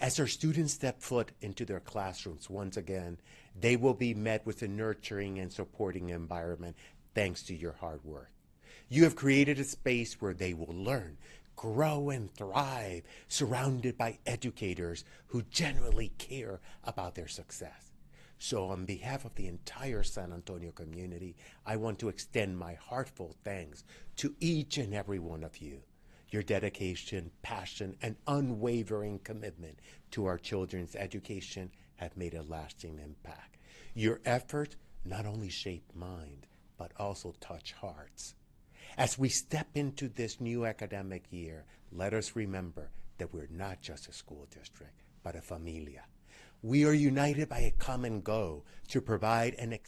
As our students step foot into their classrooms once again, they will be met with a nurturing and supporting environment thanks to your hard work. You have created a space where they will learn, grow, and thrive, surrounded by educators who genuinely care about their success. So on behalf of the entire San Antonio community, I want to extend my heartfelt thanks to each and every one of you. Your dedication, passion, and unwavering commitment to our children's education have made a lasting impact. Your effort not only shaped minds, but also touch hearts. As we step into this new academic year, let us remember that we're not just a school district, but a familia. We are united by a common goal to provide an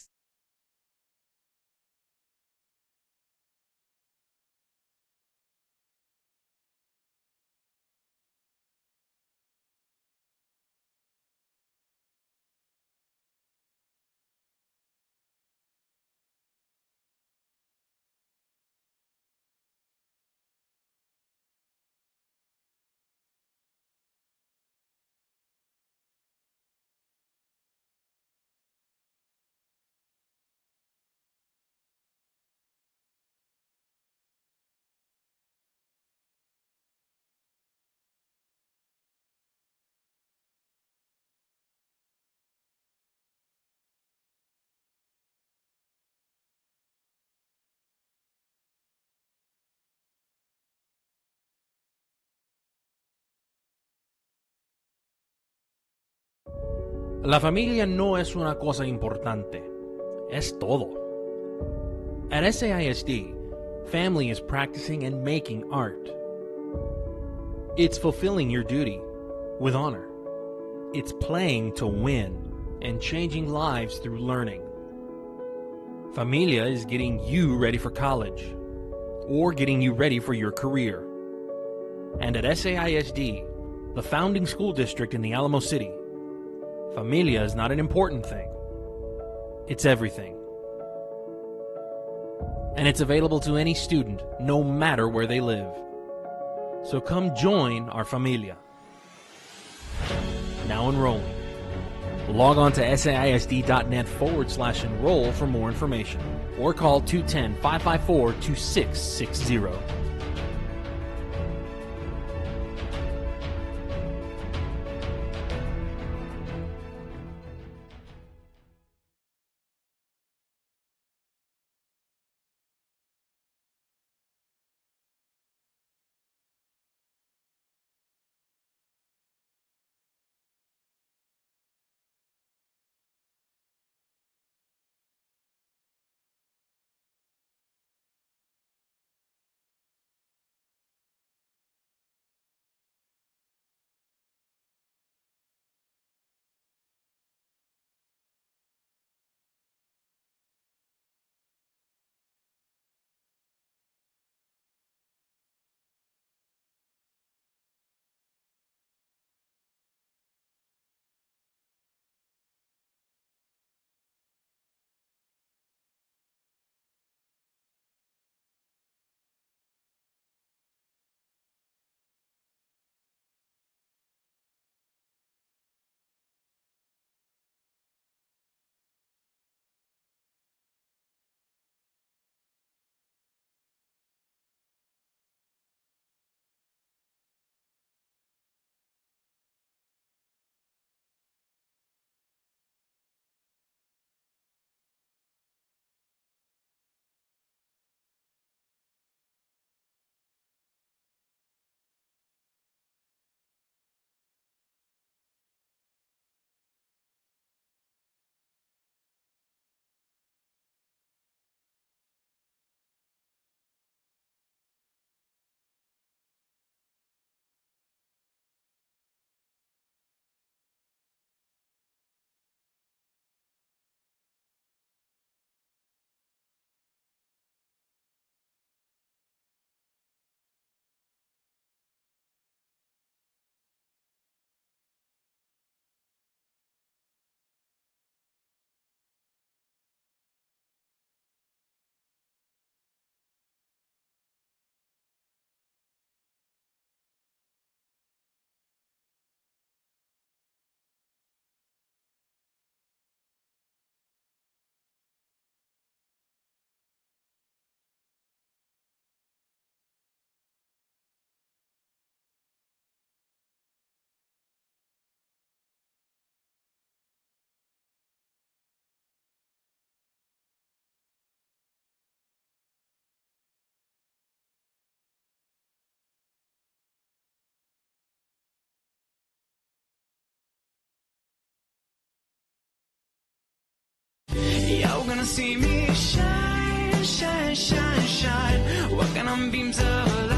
La familia no es una cosa importante, es todo. At SAISD, family is practicing and making art. It's fulfilling your duty with honor. It's playing to win and changing lives through learning. Familia is getting you ready for college or getting you ready for your career. And at SAISD, the founding school district in the Alamo City, familia is not an important thing. It's everything. And it's available to any student, no matter where they live. So come join our familia. Now enrolling. Log on to saisd.net/enroll for more information, or call 210-554-2660.
Y'all gonna see me shine, shine, shine, shine. Walking on beams of light.